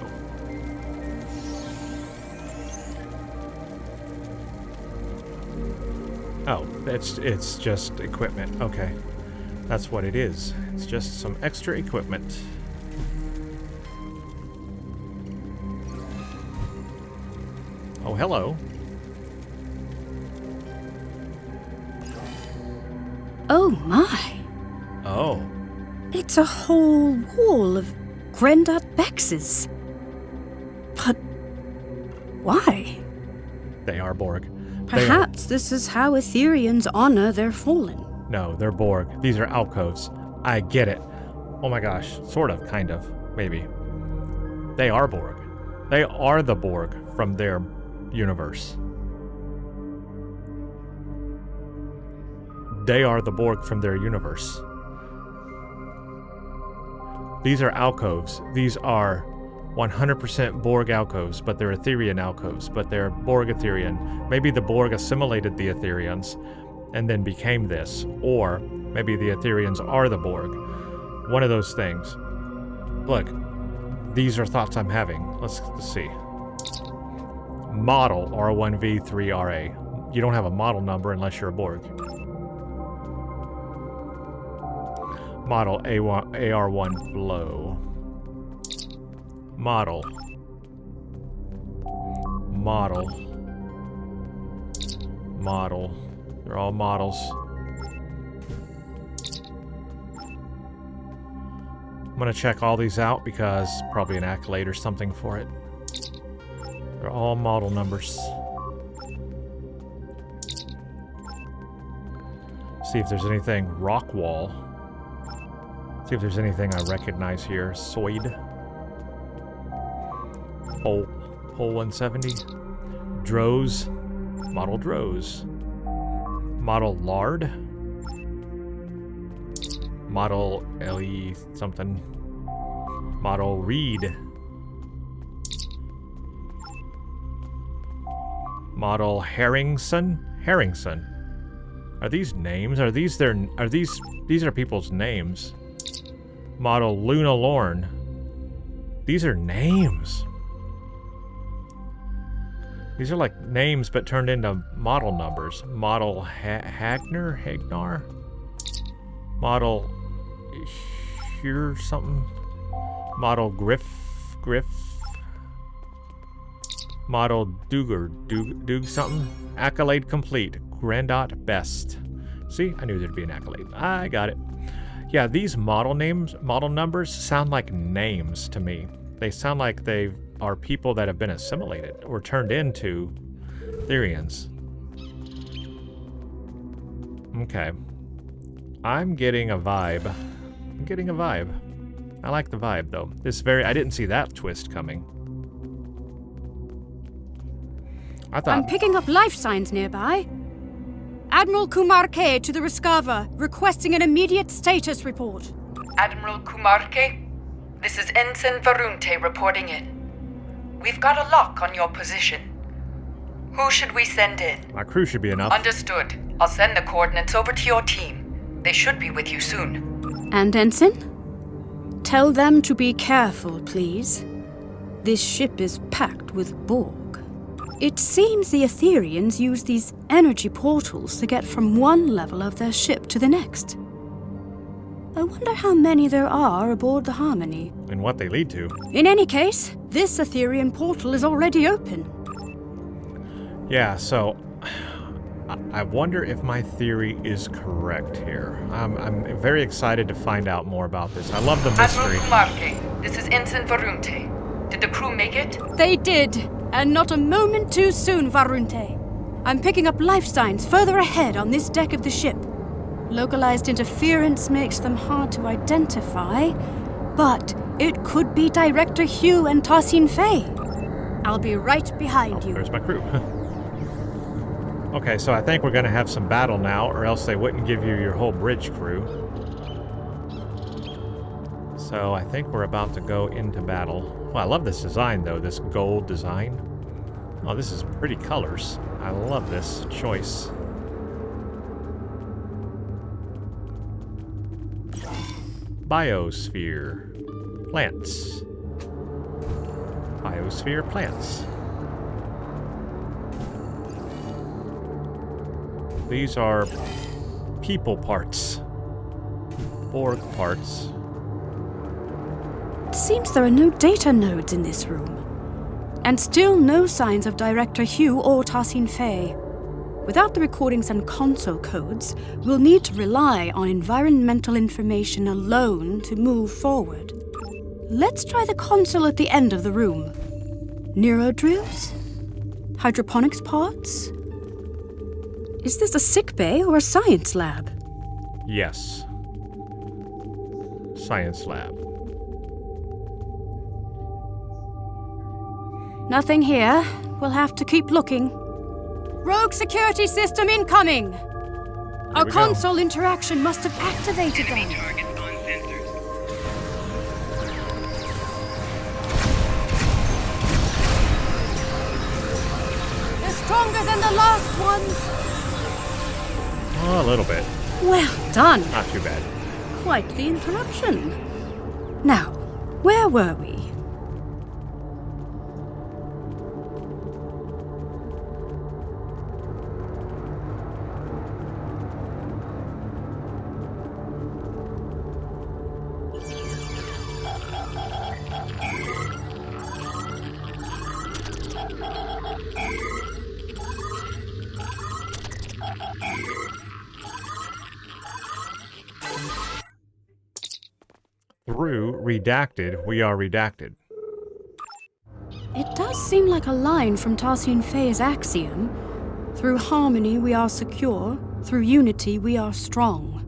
Oh, it's just equipment. Okay. That's what it is. It's just some extra equipment. Oh, hello. Oh my. Oh. It's a whole wall of Grendar Bexes. But why? They are Borg. Perhaps this is how Aetherians honor their fallen. No, they're Borg. These are alcoves. I get it. Oh my gosh. Sort of, kind of, maybe. They are Borg. They are the Borg from their universe. They are the Borg from their universe. These are alcoves. These are 100% Borg alcoves, but they're Aetherian alcoves, but they're Borg Aetherian. Maybe the Borg assimilated the Aetherians and then became this, or maybe the Aetherians are the Borg. One of those things. Look, these are thoughts I'm having. Let's see. Model R1V3RA. You don't have a model number unless you're a Borg. Model AR1 flow. Model. They're all models. I'm gonna check all these out because probably an accolade or something for it. They're all model numbers. See if there's anything. Rock wall. See if there's anything I recognize here. Soid. Hole 170. Droz. Model Droz. Model Lard. Model LE something. Model Reed. Model Harringson. Are these names? Are these are people's names? Model Luna Lorne. These are names. These are like names but turned into model numbers. Model Hagnar? Model Here something? Model Griff. Model Doog something? Accolade complete. Grandot best. See, I knew there'd be an accolade. I got it. Yeah, these model numbers sound like names to me. They sound like they are people that have been assimilated or turned into Aetherians. Okay. I'm getting a vibe. I like the vibe though. I didn't see that twist coming. I'm picking up life signs nearby. Admiral Kuumaarke to the Rescava, requesting an immediate status report. Admiral Kuumaarke, this is Ensign Varunte reporting in. We've got a lock on your position. Who should we send in? My crew should be enough. Understood. I'll send the coordinates over to your team. They should be with you soon. And Ensign? Tell them to be careful, please. This ship is packed with Borg. It seems the Aetherians use these energy portals to get from one level of their ship to the next. I wonder how many there are aboard the Harmony. And what they lead to. In any case, this Aetherian portal is already open. Yeah, so I wonder if my theory is correct here. I'm very excited to find out more about this. I love the mystery. Admiral Kuumaarke, this is Ensign Varunte. Did the crew make it? They did, and not a moment too soon, Varunte. I'm picking up life signs further ahead on this deck of the ship. Localized interference makes them hard to identify, but it could be Director Hugh and Tassine Fey. I'll be right behind you. There's my crew. Okay, so I think we're going to have some battle now, or else they wouldn't give you your whole bridge crew. So I think we're about to go into battle. Well, I love this design, though, this gold design. Oh, this is pretty colors. I love this choice. Biosphere. Plants. Biosphere plants. These are people parts. Borg parts. It seems there are no data nodes in this room. And still no signs of Director Hugh or Tassine Fey. Without the recordings and console codes, we'll need to rely on environmental information alone to move forward. Let's try the console at the end of the room. Neurodrills? Hydroponics pods? Is this a sick bay or a science lab? Yes. Science lab. Nothing here. We'll have to keep looking. Rogue security system incoming! Our console interaction must have activated them. Targets on sensors. They're stronger than the last ones! Oh, a little bit. Well done. Not too bad. Quite the interruption. Now, where were we? through redacted, we are redacted. It does seem like a line from Tarsian Fey's axiom. Through harmony we are secure, through unity we are strong.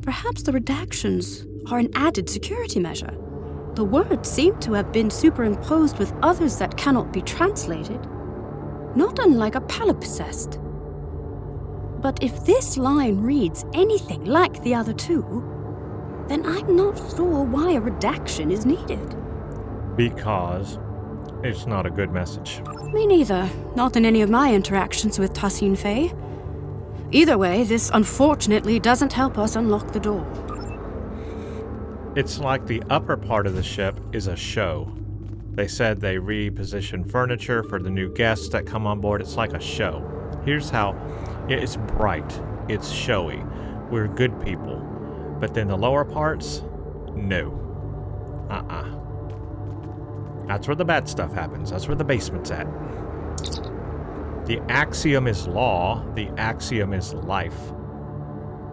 Perhaps the redactions are an added security measure. The words seem to have been superimposed with others that cannot be translated, not unlike a palimpsest. But if this line reads anything like the other two, then I'm not sure why a redaction is needed. Because it's not a good message. Me neither. Not in any of my interactions with Tarsian Fey. Either way, this unfortunately doesn't help us unlock the door. It's like the upper part of the ship is a show. They said they reposition furniture for the new guests that come on board. It's like a show. Here's how. It's bright. It's showy. We're good people. But then the lower parts? No. That's where the bad stuff happens. That's where the basement's at. The axiom is law. The axiom is life.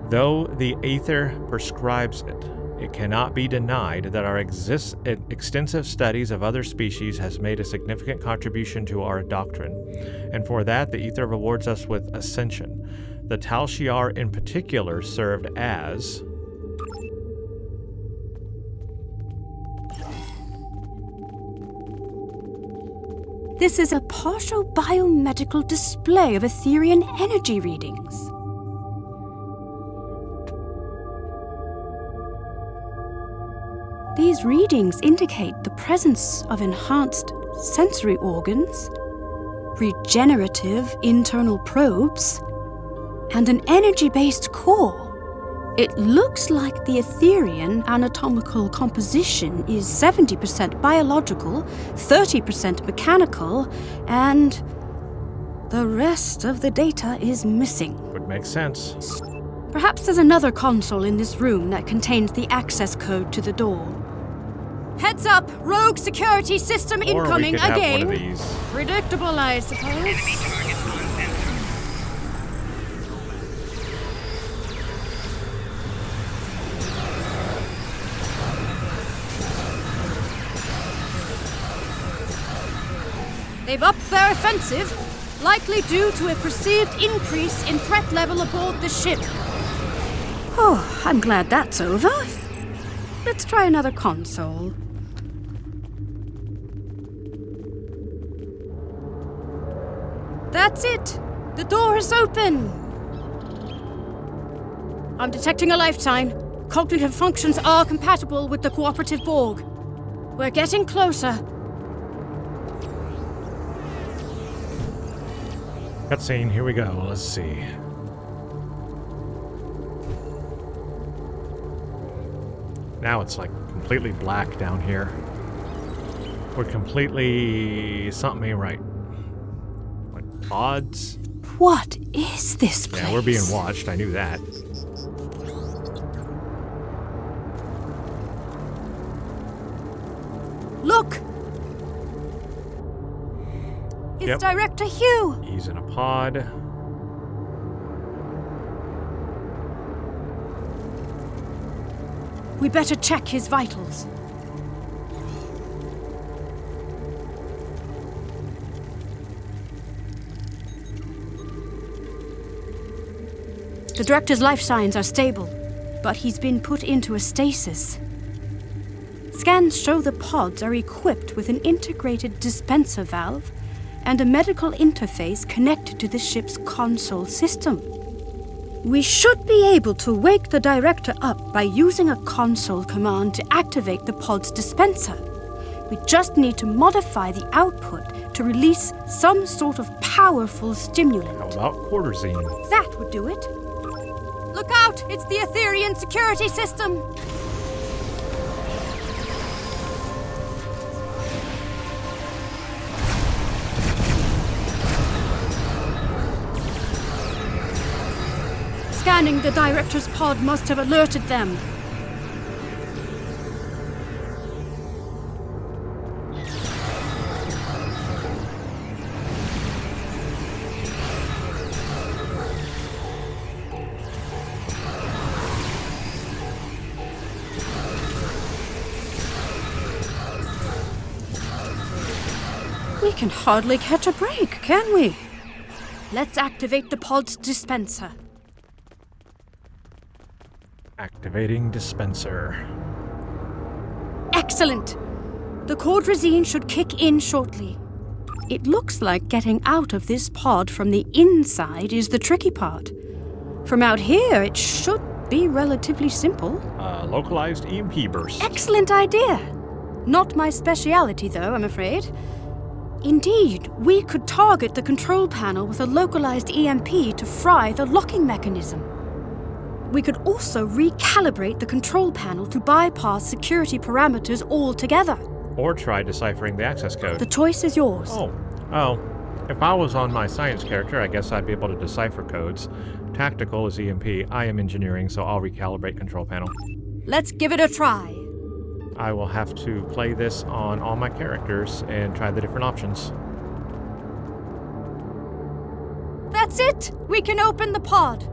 Though the Aether prescribes it, it cannot be denied that our extensive studies of other species has made a significant contribution to our doctrine, and for that the Aether rewards us with ascension. The Tal Shiar in particular served as... This is a partial biomedical display of Aetherian energy readings. These readings indicate the presence of enhanced sensory organs, regenerative internal probes, and an energy-based core. It looks like the Aetherian anatomical composition is 70% biological, 30% mechanical, and the rest of the data is missing. Would make sense. Perhaps there's another console in this room that contains the access code to the door. Heads up! Rogue security system incoming or we could again. Have one of these. Predictable, I suppose. They've upped their offensive, likely due to a perceived increase in threat level aboard the ship. Oh, I'm glad that's over. Let's try another console. That's it! The door is open! I'm detecting a lifetime. Cognitive functions are compatible with the cooperative Borg. We're getting closer. Cutscene, here we go. Let's see. Now it's like completely black down here. We're completely... something ain't right. Like pods? What is this place? Yeah, we're being watched. I knew that. Look! It's Yep. Director Hugh! He's in a pod. We better check his vitals. The Director's life signs are stable, but he's been put into a stasis. Scans show the pods are equipped with an integrated dispenser valve and a medical interface connected to the ship's console system. We should be able to wake the Director up by using a console command to activate the pod's dispenser. We just need to modify the output to release some sort of powerful stimulant. How about quarterzine? That would do it. Look out! It's the Aetherian security system! Scanning the Director's pod must have alerted them. can hardly catch a break, can we? Let's activate the pod's dispenser. Activating dispenser. Excellent! The Quadrazine should kick in shortly. It looks like getting out of this pod from the inside is the tricky part. From out here, it should be relatively simple. Localized EMP burst. Excellent idea! Not my speciality, though, I'm afraid. Indeed, we could target the control panel with a localized EMP to fry the locking mechanism. We could also recalibrate the control panel to bypass security parameters altogether. Or try deciphering the access code. The choice is yours. Oh. If I was on my science character, I guess I'd be able to decipher codes. Tactical is EMP. I am engineering, so I'll recalibrate control panel. Let's give it a try. I will have to play this on all my characters and try the different options. That's it! We can open the pod.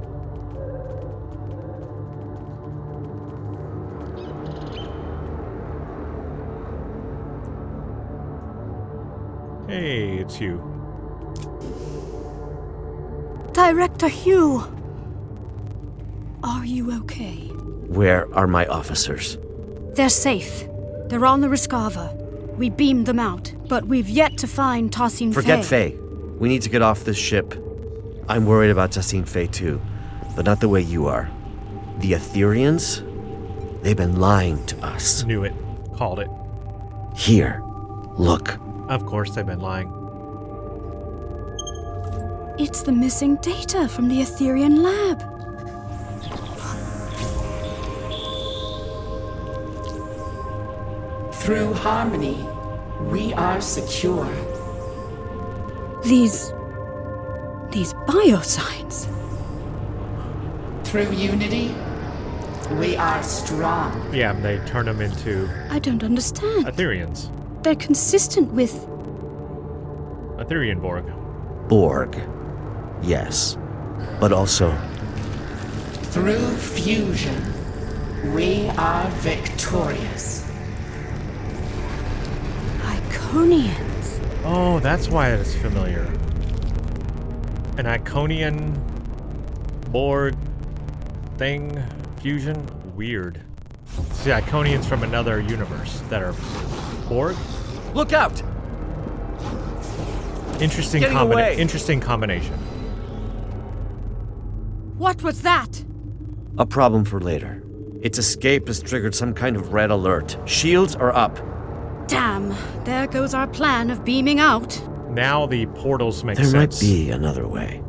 Hey, it's Hugh. Director Hugh. Are you okay? Where are my officers? They're safe. They're on the Rescava. We beamed them out, but we've yet to find Tassin Fey. Forget Fey. We need to get off this ship. I'm worried about Tassin Fey too, but not the way you are. The Aetherians? They've been lying to us. Knew it. Called it. Here. Look. Of course they've been lying. It's the missing data from the Aetherian lab. Through harmony, we are secure. These biosigns. Through unity, we are strong. Yeah, they turn them into I don't understand. Aetherians. They're consistent with... Aetherian Borg. Borg. Yes. But also... Through fusion, we are victorious. Iconians. Oh, that's why it's familiar. An Iconian Borg thing fusion? Weird. See, Iconians from another universe that are Borg? Look out! Interesting Getting away. Interesting combination. What was that? A problem for later. Its escape has triggered some kind of red alert. Shields are up. Damn, there goes our plan of beaming out. Now the portals make There sense. might be another way.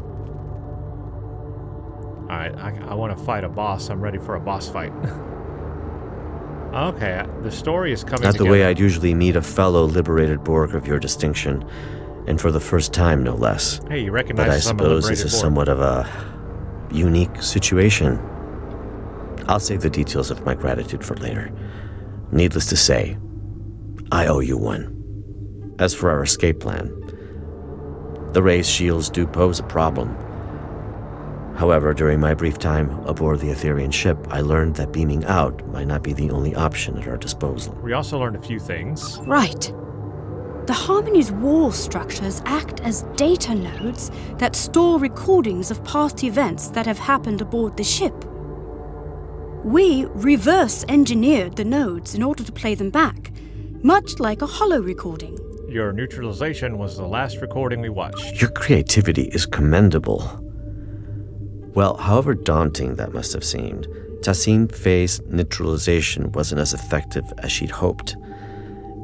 Alright, I want to fight a boss. I'm ready for a boss fight. Okay, the story is coming Not together. the way I'd usually meet a fellow liberated Borg of your distinction, and for the first time, no less. Hey, you recognize But I some suppose this liberated is Borg. somewhat of a unique situation. I'll save the details of my gratitude for later. Needless to say, I owe you one. As for our escape plan, the raised shields do pose a problem. However, during my brief time aboard the Aetherian ship, I learned that beaming out might not be the only option at our disposal. We also learned a few things. Right. The Harmony's wall structures act as data nodes that store recordings of past events that have happened aboard the ship. We reverse engineered the nodes in order to play them back, much like a holo recording. Your neutralization was the last recording we watched. Your creativity is commendable. Well, however daunting that must have seemed, Tassin Fey's neutralization wasn't as effective as she'd hoped.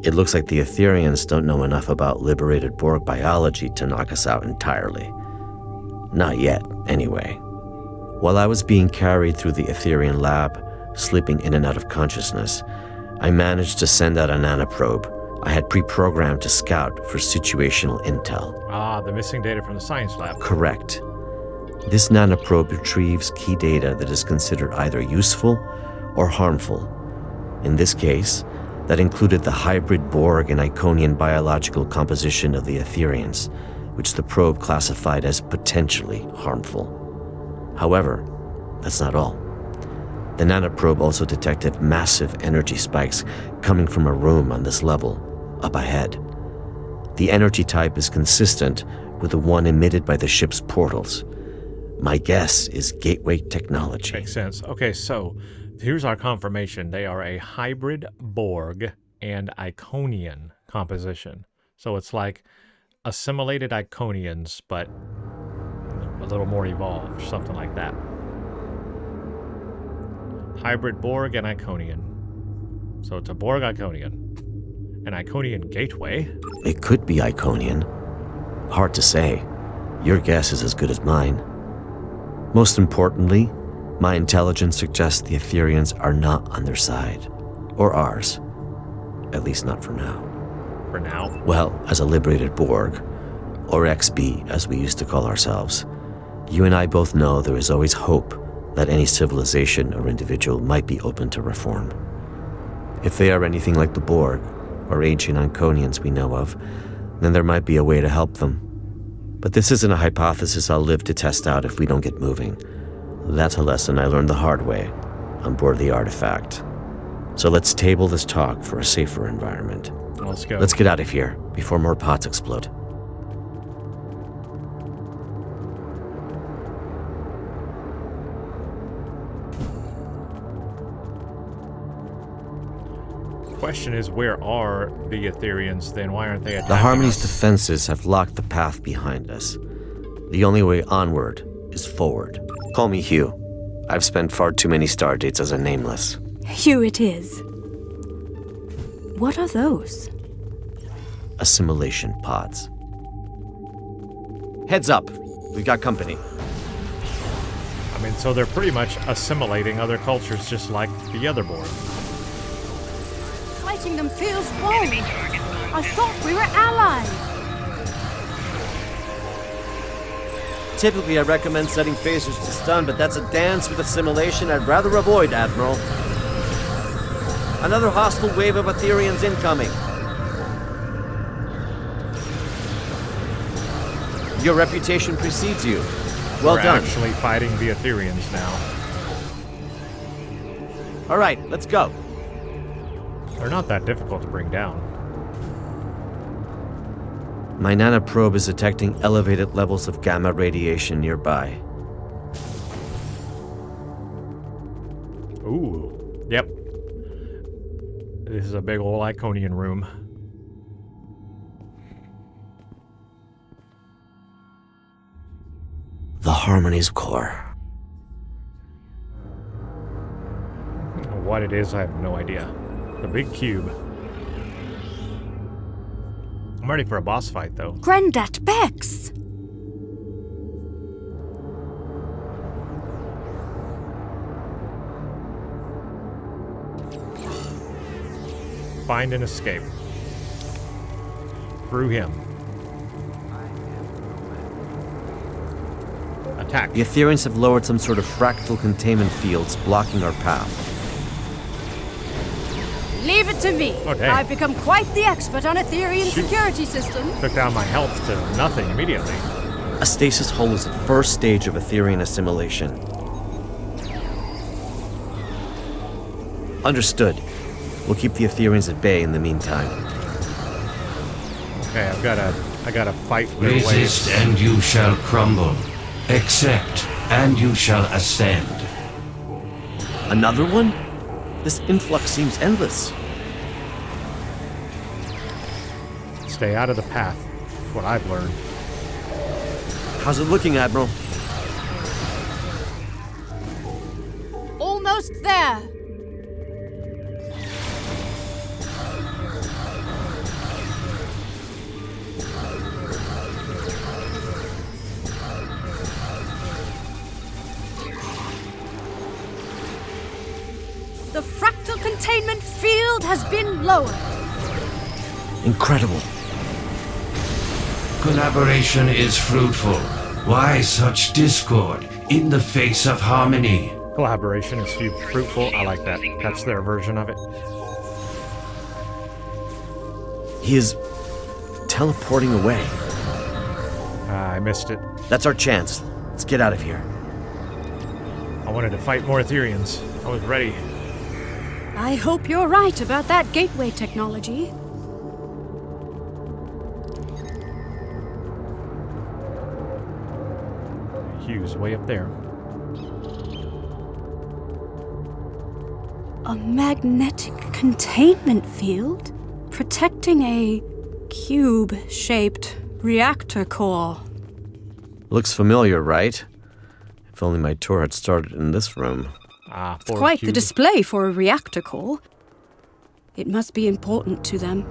It looks like the Aetherians don't know enough about liberated Borg biology to knock us out entirely. Not yet, anyway. While I was being carried through the Aetherian lab, slipping in and out of consciousness, I managed to send out a nanoprobe I had pre-programmed to scout for situational intel. Ah, the missing data from the science lab. Correct. This nanoprobe retrieves key data that is considered either useful or harmful. In this case, that included the hybrid Borg and Iconian biological composition of the Aetherians, which the probe classified as potentially harmful. However, that's not all. The nanoprobe also detected massive energy spikes coming from a room on this level, up ahead. The energy type is consistent with the one emitted by the ship's portals. My guess is gateway technology. Makes sense. Okay, so here's our confirmation. They are a hybrid Borg and Iconian composition. So it's like assimilated Iconians, but a little more evolved, something like that. Hybrid Borg and Iconian. So it's a Borg Iconian. An Iconian gateway. It could be Iconian. Hard to say. Your guess is as good as mine. Most importantly, my intelligence suggests the Aetherians are not on their side. Or ours. At least not for now. For now? Well, as a liberated Borg, or XB as we used to call ourselves, you and I both know there is always hope that any civilization or individual might be open to reform. If they are anything like the Borg, or ancient Iconians we know of, then there might be a way to help them. But this isn't a hypothesis I'll live to test out if we don't get moving. That's a lesson I learned the hard way, on board the artifact. So let's table this talk for a safer environment. Let's go. Let's get out of here, before more pots explode. Question is, where are the Aetherians then? Why aren't they attacking The Harmony's us? defenses have locked the path behind us. The only way onward is forward. Call me Hugh. I've spent far too many stardates as a nameless. Hugh it is. What are those? Assimilation pods. Heads up. We've got company. I mean, so they're pretty much assimilating other cultures just like the other Borg. Fighting them feels wrong. I thought we were allies. Typically, I recommend setting phasers to stun, but that's a dance with assimilation I'd rather avoid, Admiral. Another hostile wave of Aetherians incoming. Your reputation precedes you. Well We're done. actually fighting the Aetherians now. All right, let's go. They're not that difficult to bring down. My nanoprobe is detecting elevated levels of gamma radiation nearby. Ooh. Yep. This is a big old Iconian room. The Harmony's core. What it is, I have no idea. The big cube. I'm ready for a boss fight, though. Granddad Bex! Find and escape. Through him. Attack. The Aetherians have lowered some sort of fractal containment fields blocking our path. Leave it to me. Oh, dang. I've become quite the expert on Aetherian security systems. Took down my health to nothing immediately. A stasis hull is the first stage of Aetherian assimilation. Understood. We'll keep the Aetherians at bay in the meantime. Okay, I gotta fight their way. Resist and you shall crumble. Accept and you shall ascend. Another one? This influx seems endless. Stay out of the path. That's what I've learned. How's it looking, Admiral? Almost there. The fractal containment field has been lowered. Incredible. Collaboration is fruitful. Why such discord in the face of harmony? Collaboration is fruitful. I like that. That's their version of it. He is teleporting away. I missed it. That's our chance. Let's get out of here. I wanted to fight more Aetherians. I was ready. I hope you're right about that gateway technology. Hugh's way up there. A magnetic containment field protecting a cube-shaped reactor core. Looks familiar, right? If only my tour had started in this room. It's quite the display for a reactor core. It must be important to them.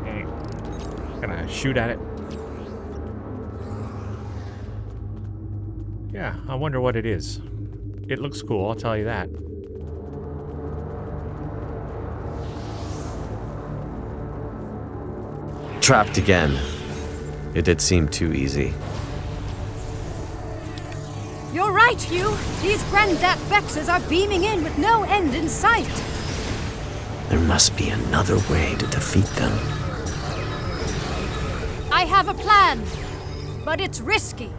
Okay. Gonna shoot at it. Yeah, I wonder what it is. It looks cool, I'll tell you that. Trapped again. It did seem too easy. You're right, Hugh. These Grandat Vexes are beaming in with no end in sight. There must be another way to defeat them. I have a plan, but it's risky.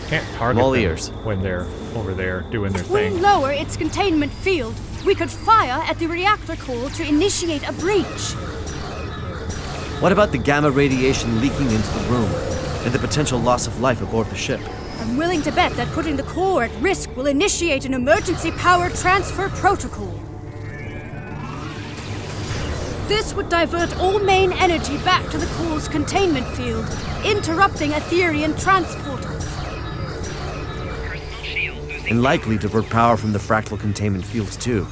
Can't target all them ears. when they're over there doing their If we thing. lower its containment field, we could fire at the reactor core to initiate a breach. What about the gamma radiation leaking into the room and the potential loss of life aboard the ship? I'm willing to bet that putting the core at risk will initiate an emergency power transfer protocol. This would divert all main energy back to the core's containment field, interrupting Aetherian transporters. And likely divert power from the fractal containment fields too.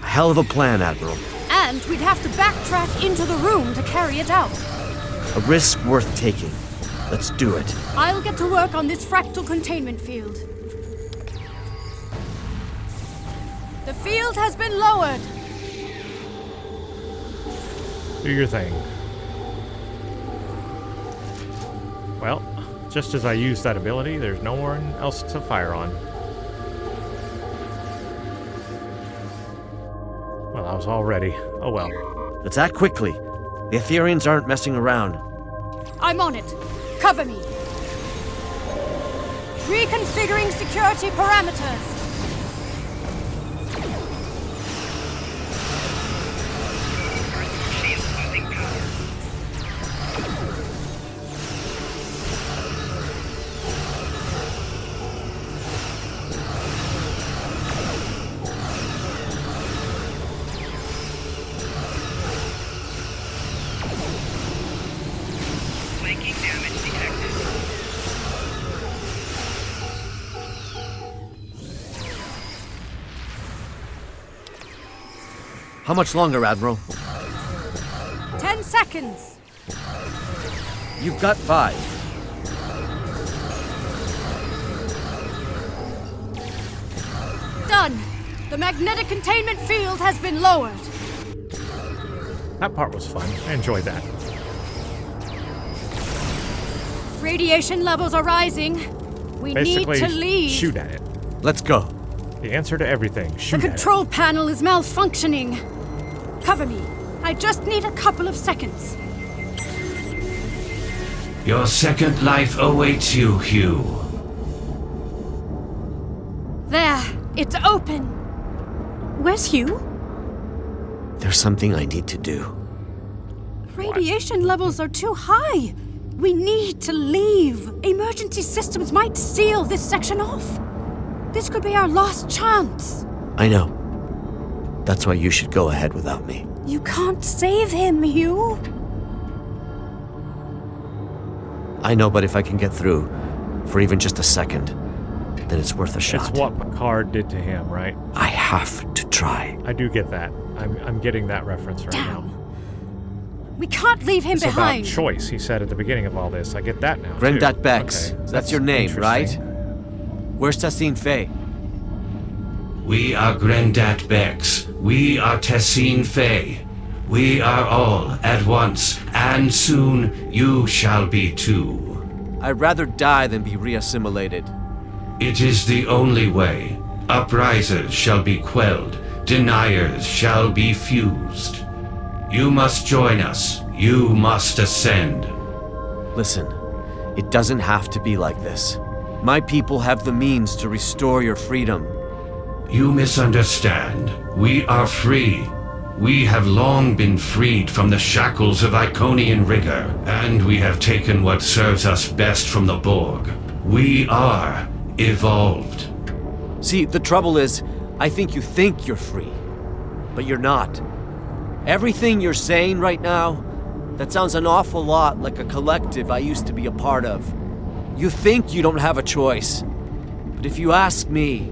A hell of a plan, Admiral. And we'd have to backtrack into the room to carry it out. A risk worth taking. Let's do it. I'll get to work on this fractal containment field. The field has been lowered. Do your thing. Well, just as I use that ability, there's no one else to fire on. Well, I was all ready. Oh well. Let's act quickly. The Aetherians aren't messing around. I'm on it. Cover me. Reconfiguring security parameters. How much longer, Admiral? 10 seconds. You've got 5. Done. The magnetic containment field has been lowered. That part was fun. I enjoyed that. Radiation levels are rising. We Basically, need to leave. shoot at it. Let's go. The answer to everything. Shoot The at it. control panel is malfunctioning. Cover me. I just need a couple of seconds. Your second life awaits you, Hugh. There. It's open. Where's Hugh? There's something I need to do. Radiation levels are too high. We need to leave. Emergency systems might seal this section off. This could be our last chance. I know. That's why you should go ahead without me. You can't save him, Hugh. I know, but if I can get through, for even just a second, then it's worth a shot. It's what Picard did to him, right? I have to try. I do get that. I'm getting that reference right now. We can't leave him It's behind. about choice, he said at the beginning of all this. I get that now. Grandat too. Bex. Okay, That's your name, right? interesting. Where's Tassine Faye? We are Grandat Bex. We are Tessine Faye. We are all at once, and soon you shall be too. I'd rather die than be reassimilated. It is the only way. Uprisers shall be quelled, deniers shall be fused. You must join us. You must ascend. Listen, it doesn't have to be like this. My people have the means to restore your freedom. You misunderstand. We are free. We have long been freed from the shackles of Iconian rigor, and we have taken what serves us best from the Borg. We are evolved. See, the trouble is, I think you're free. But you're not. Everything you're saying right now, that sounds an awful lot like a collective I used to be a part of. You think you don't have a choice. But if you ask me,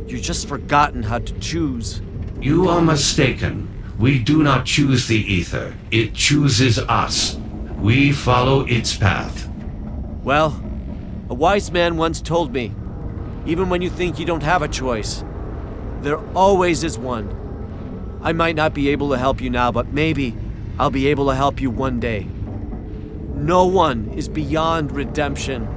you've just forgotten how to choose. You are mistaken. We do not choose the ether. It chooses us. We follow its path. Well, a wise man once told me, even when you think you don't have a choice, there always is one. I might not be able to help you now, but maybe I'll be able to help you one day. No one is beyond redemption.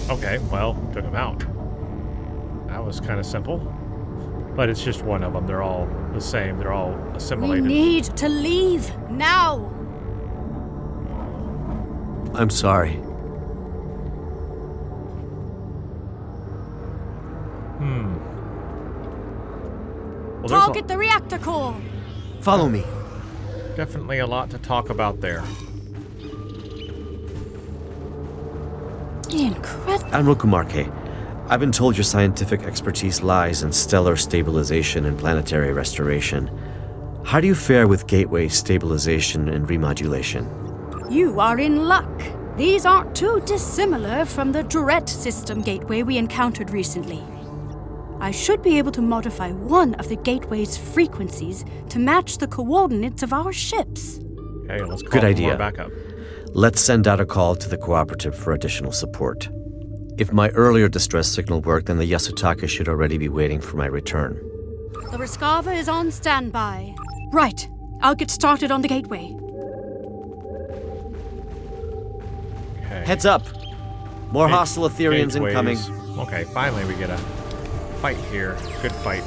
Okay, well, took him out. That was kind of simple. But it's just one of them. They're all the same. They're all assimilated. We need to leave now. I'm sorry. Well, there's Target the reactor core. Follow me. definitely a lot to talk about there. Incredible. Admiral Kuumaarke, I've been told your scientific expertise lies in stellar stabilization and planetary restoration. How do you fare with gateway stabilization and remodulation? You are in luck. These aren't too dissimilar from the Duret system gateway we encountered recently. I should be able to modify one of the gateway's frequencies to match the coordinates of our ships. Okay, let's call Good for idea. more backup. Let's send out a call to the cooperative for additional support. If my earlier distress signal worked, then the Yasutaka should already be waiting for my return. The Rescava is on standby. Right. I'll get started on the gateway. Okay. Heads up. More hostile Aetherians incoming. Gateways. Okay, finally we get a fight here. Good fight.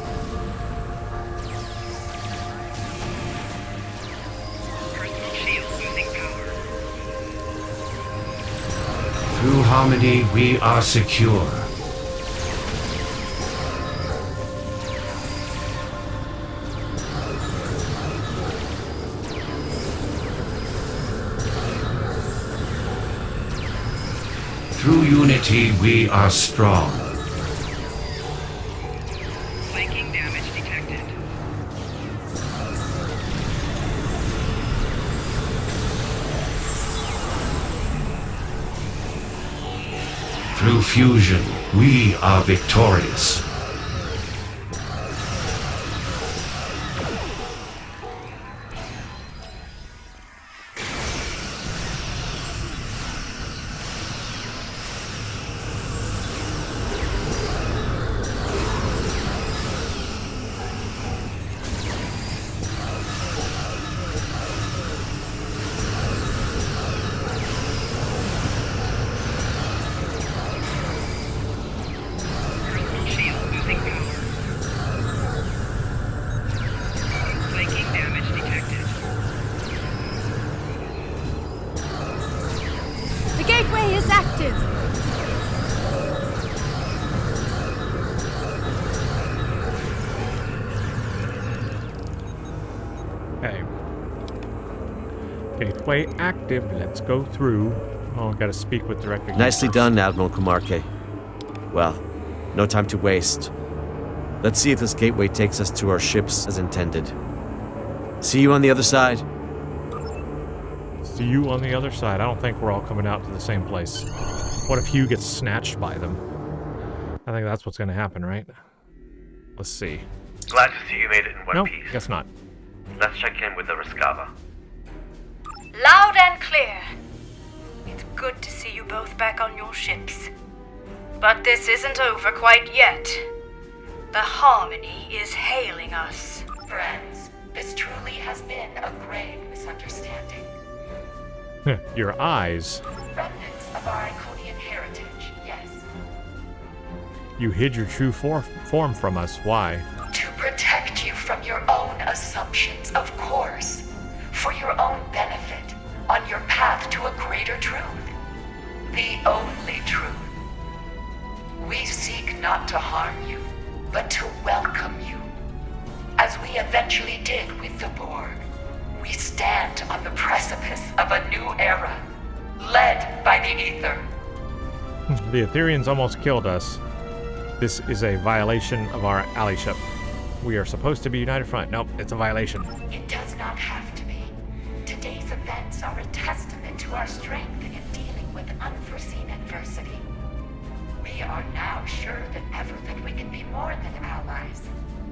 Through harmony, we are secure. Through unity, we are strong. Flanking damage detected. Through fusion, we are victorious. The gateway is active. Okay. Gateway active. Let's go through. Oh, gotta speak with Director. Nicely first. done, Admiral Kuumaarke. Well, no time to waste. Let's see if this gateway takes us to our ships as intended. See you on the other side. See you on the other side. I don't think we're all coming out to the same place. What if Hugh gets snatched by them? I think that's what's gonna happen, right? Let's see. Glad to see you made it in one Nope, piece. guess not. Let's check in with the Rescava. Loud and clear. It's good to see you both back on your ships. But this isn't over quite yet. The Harmony is hailing us. Friends, this truly has been a grave misunderstanding. Your eyes. Remnants of our Iconian heritage, yes. You hid your true form from us. Why? To protect you from your own assumptions, of course. For your own benefit, on your path to a greater truth. The only truth. We seek not to harm you, but to welcome you. As we eventually did with the Borg. We stand on the precipice of a new era, led by the Aether. The Aetherians almost killed us. This is a violation of our allyship. We are supposed to be united front. Nope, it's a violation. It does not have to be. Today's events are a testament to our strength in dealing with unforeseen adversity. We are now sure than ever that we can be more than allies.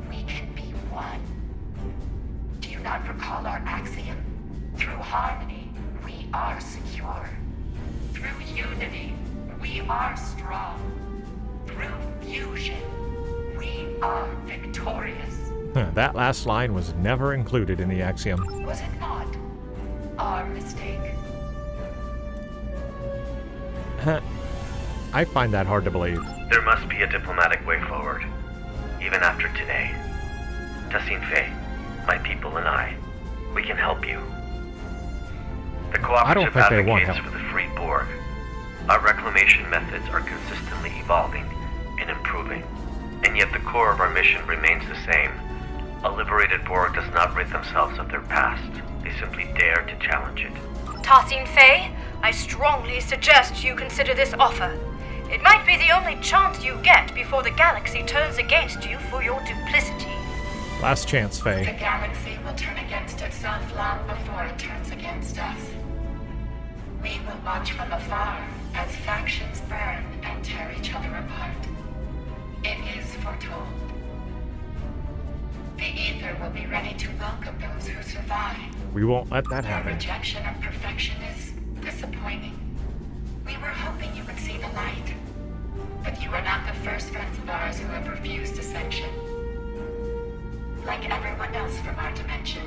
We can be one. Do you not recall our axiom? Through harmony, we are secure. Through unity, we are strong. Through fusion, we are victorious. That last line was never included in the axiom. Was it not? Our mistake. I find that hard to believe. There must be a diplomatic way forward, even after today. Tassin Fei, my people and I, we can help you. The cooperative advocates for the free Borg. Our reclamation methods are consistently evolving and improving, and yet the core of our mission remains the same. A liberated Borg does not rid themselves of their past. They simply dare to challenge it. Tassin Fei, I strongly suggest you consider this offer. It might be the only chance you get before the galaxy turns against you for your duplicity. Last chance, Fei. The galaxy will turn against itself long before it turns against us. We will watch from afar as factions burn and tear each other apart. It is foretold. The Aether will be ready to welcome those who survive. We won't let that Your happen. rejection of perfection is disappointing. We were hoping you would see the light, but you are not the first friends of ours who have refused ascension. Like everyone else from our dimension,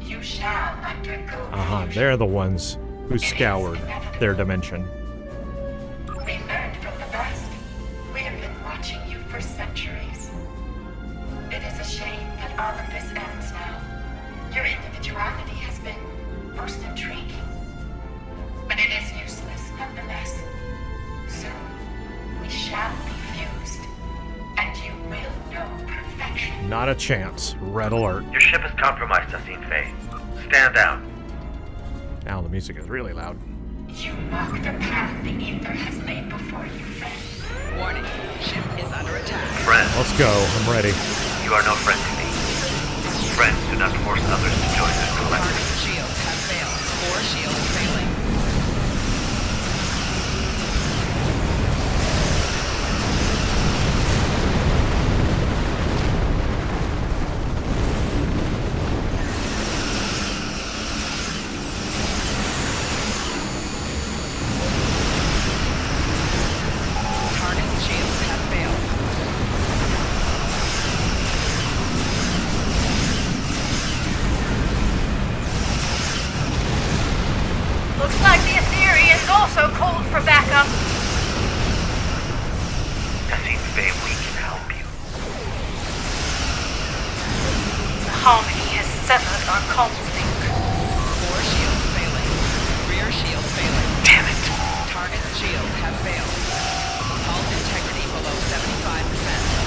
you shall undergo fusion. They're the ones who scoured their dimension. We learned from the best. We have been watching you for centuries. It is a shame that all of this ends now. Your individuality has been most intriguing. But it is useless nonetheless. Soon, we shall be fused, and you will know perfection. Not a chance. Red alert. Your ship is compromised, Tassin Fei. Stand down. Now the music is really loud. You walk the path the Aether has laid before you, friend. Warning, ship is under attack. Friend, Let's go. I'm ready. you are no friend to me. Friends do not force others to join their collective. Target shields have failed. 4 shields failing. Looks like the Aetherians also called for backup. Tassin Fei, we can help you. The harmony has severed our comms link. 4 shields failing. Rear shields failing. Damn it! Target's shields have failed. Hull integrity below 75%.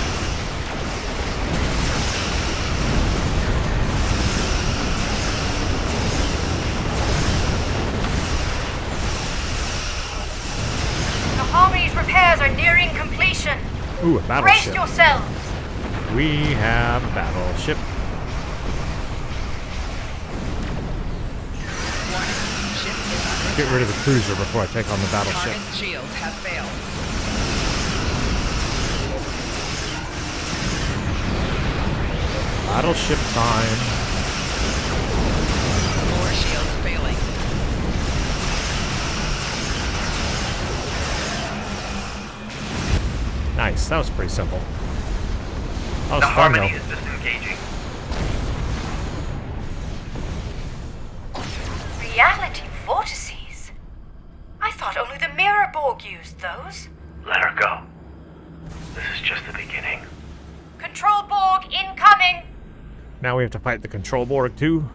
The harmony's repairs are nearing completion. Ooh, a Brace battleship. yourselves. We have a battleship. Warning, ship is under Get rid of the cruiser before I take on the battleship. Target's shields have failed. Battleship time. 4 shields failing. Nice. That was pretty simple. That was The fun, harmony though. is disengaging. Reality vortices? I thought only the Mirror Borg used those. Let her go. This is just the beginning. Control Borg incoming! Now we have to fight the Control Borg, too.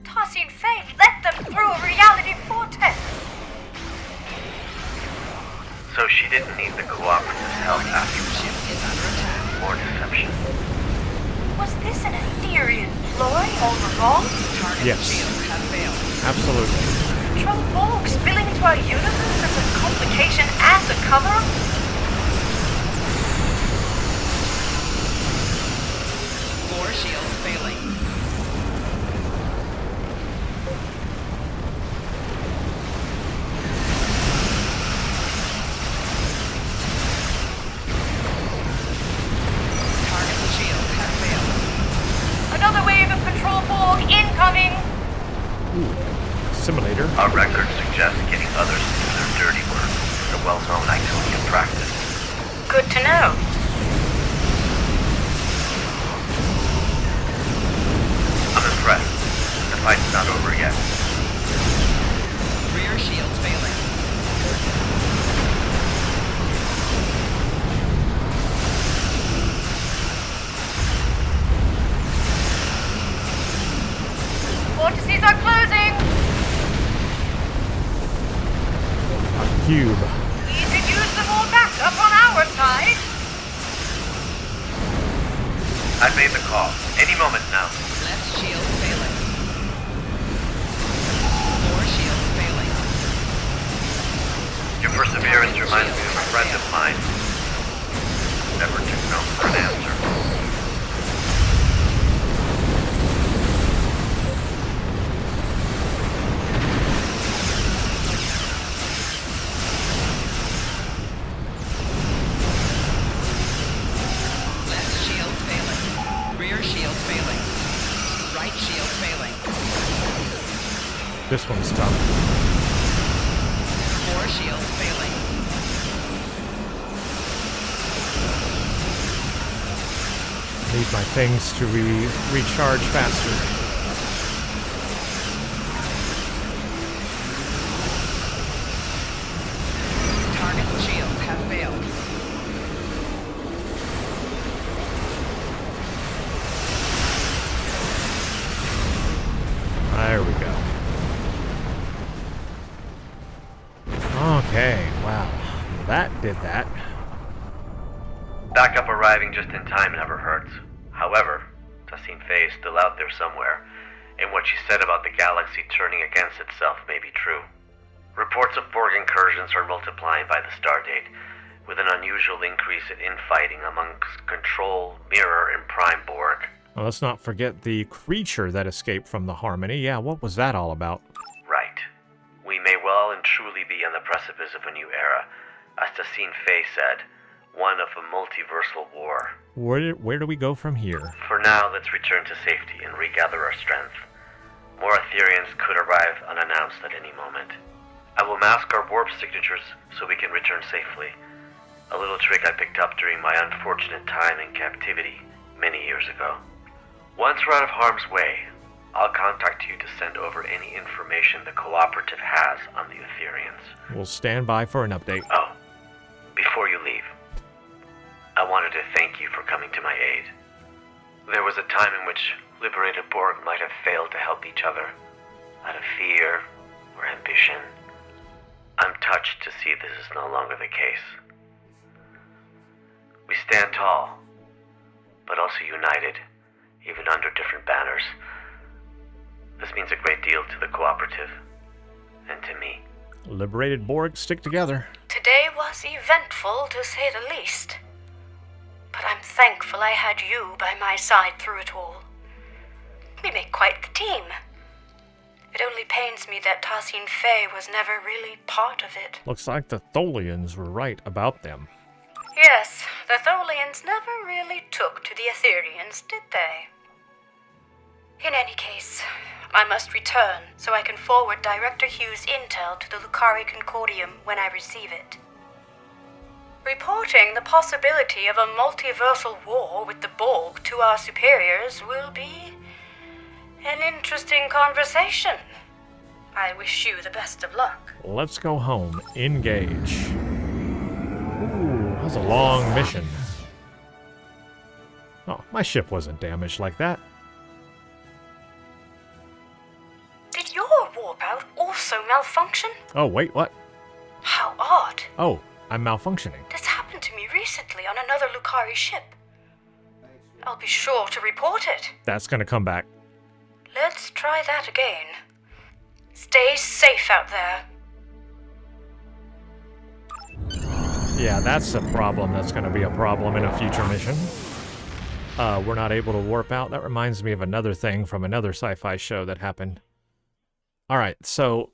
Tassin Fei let them through a reality vortex. So she didn't need the cooperative's help after. Ship is under attack. More deception. Was this an Aetherian ploy all along? Target Yes. shields have failed. Absolutely. Control Borg spilling into our universe as a complication and a cover-up? Floor shields failing. Target shields have failed. Another wave of Control Borg incoming! Simulator. Our records suggest getting others to do their dirty work is a well-known Iconian practice. Good to know. I'm impressed. The fight's not over yet. Rear shields failing. Vortices are closing! A cube. We could use some more backup on our side. I've made the call. Any moment now. Left shield failing. Floor shields failing. Your perseverance reminds me of a friend of mine. Never took no for an answer. Left shield failing. Rear shield failing. Right shield failing. This one's tough. Floor shields failing. Need my things to recharge faster. Target shields have failed. There we go. Okay, wow. That did that. Backup arriving just in time never hurts. However, Tassim Faye is still out there somewhere, and what she said about the galaxy turning against itself may be true. Reports of Borg incursions are multiplying by the stardate, with an unusual increase in infighting amongst Control, Mirror, and Prime Borg. Well, let's not forget the creature that escaped from the Harmony. Yeah, what was that all about? Right. We may well and truly be on the precipice of a new era, as Tassim Faye said, one of a multiversal war. Where do we go from here? For now, let's return to safety and regather our strength. More Aetherians could arrive unannounced at any moment. I will mask our warp signatures so we can return safely. A little trick I picked up during my unfortunate time in captivity many years ago. Once we're out of harm's way, I'll contact you to send over any information the Cooperative has on the Aetherians. We'll stand by for an update. Oh, before you leave, I wanted to thank you for coming to my aid. There was a time in which liberated Borg might have failed to help each other, out of fear or ambition. I'm touched to see this is no longer the case. We stand tall, but also united, even under different banners. This means a great deal to the Cooperative, and to me. Liberated Borg stick together. Today was eventful, to say the least. But I'm thankful I had you by my side through it all. We make quite the team. It only pains me that Tassim Faye was never really part of it. Looks like the Tholians were right about them. Yes, the Tholians never really took to the Aetherians, did they? In any case, I must return so I can forward Director Hugh's intel to the Lucari Concordium when I receive it. Reporting the possibility of a multiversal war with the Borg to our superiors will be an interesting conversation. I wish you the best of luck. Let's go home. Engage. Ooh, that was a long mission. Oh, my ship wasn't damaged like that. Did your warp out also malfunction? Oh, wait, what? How odd. Oh, I'm malfunctioning. This happened to me recently on another Lucari ship. I'll be sure to report it. That's going to come back. Let's try that again. Stay safe out there. Yeah, that's a problem. That's going to be a problem in a future mission. We're not able to warp out. That reminds me of another thing from another sci-fi show that happened. All right, so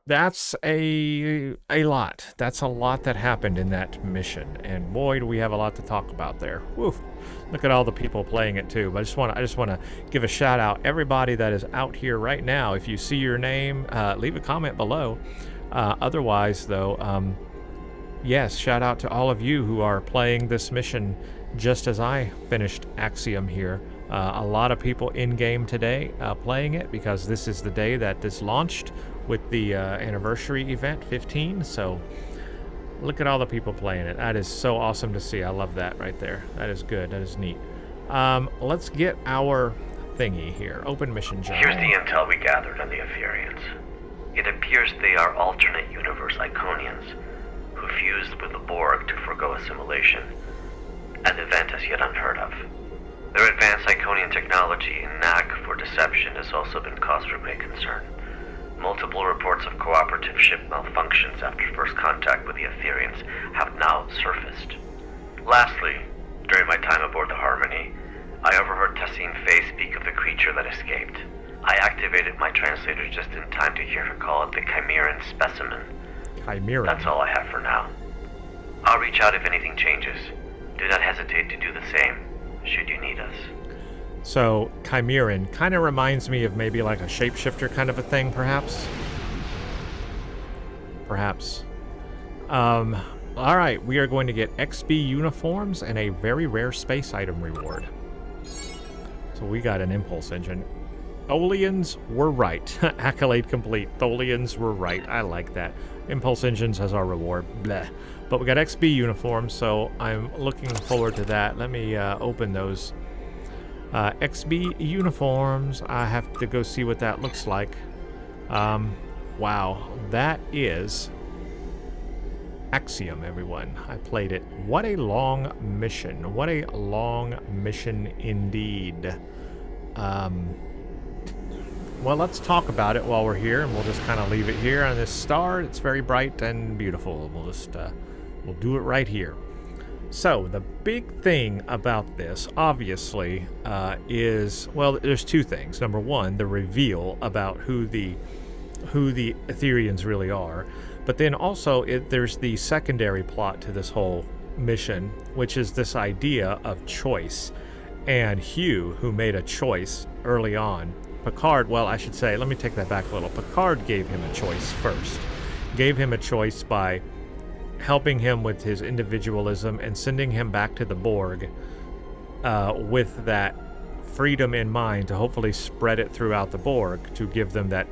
that's a lot. That's a lot that happened in that mission, and boy, do we have a lot to talk about there. Woof! Look at all the people playing it too. But I just want to give a shout out everybody that is out here right now. If you see your name, leave a comment below. Otherwise, though, yes, shout out to all of you who are playing this mission just as I finished Axiom here. A lot of people in-game today playing it because this is the day that this launched with the anniversary event 15. So look at all the people playing it. That is so awesome to see. I love that right there. That is good. That is neat. Let's get our thingy here. Open mission journal. Here's the intel we gathered on the Aetherians. It appears they are alternate universe Iconians who fused with the Borg to forgo assimilation, an event as yet unheard of. Their advanced Iconian technology and knack for deception has also been cause for great concern. Multiple reports of cooperative ship malfunctions after first contact with the Aetherians have now surfaced. Lastly, during my time aboard the Harmony, I overheard Tassine Faye speak of the creature that escaped. I activated my translator just in time to hear her call it the Chimeran specimen. Chimeran? That's all I have for now. I'll reach out if anything changes. Do not hesitate to do the same, should you need us. So, Chimeran kind of reminds me of maybe like a shapeshifter kind of a thing, perhaps? Perhaps. Alright, we are going to get XB uniforms and a very rare space item reward. So we got an impulse engine. Tholians were right. Accolade complete. Tholians were right. I like that. Impulse engines as our reward. Bleh. But we got XB uniforms, so I'm looking forward to that. Let me open those. XB uniforms. I have to go see what that looks like. Wow. That is Axiom, everyone. I played it. What a long mission. What a long mission indeed. Well, let's talk about it while we're here, and we'll just kind of leave it here on this star. It's very bright and beautiful. We'll just, we'll do it right here. So, the big thing about this, obviously, is, well, there's two things. Number one, the reveal about who the Aetherians really are. But then also, there's the secondary plot to this whole mission, which is this idea of choice. And Hugh, who made a choice early on, Picard, well, I should say, let me take that back a little. Picard gave him a choice first. Gave him a choice by helping him with his individualism and sending him back to the Borg with that freedom in mind to hopefully spread it throughout the Borg to give them that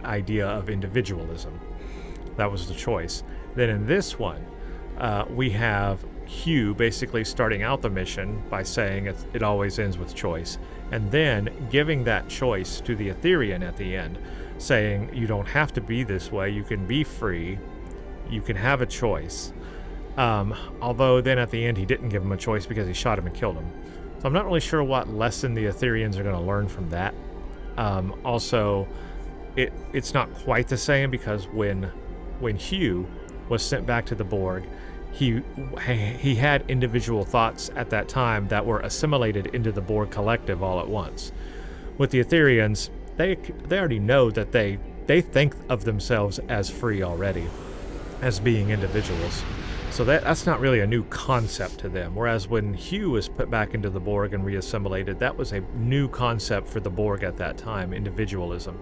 idea of individualism. That was the choice. Then in this one, we have Hugh basically starting out the mission by saying it always ends with choice, and then giving that choice to the Aetherian at the end, saying you don't have to be this way, you can be free, you can have a choice. Although then at the end he didn't give him a choice because he shot him and killed him. So I'm not really sure what lesson the Aetherians are going to learn from that. Also, it's not quite the same because when Hugh was sent back to the Borg, he had individual thoughts at that time that were assimilated into the Borg collective all at once. With the Aetherians, they already know that they think of themselves as free already, as being individuals. So that's not really a new concept to them. Whereas when Hugh was put back into the Borg and reassimilated, that was a new concept for the Borg at that time, individualism.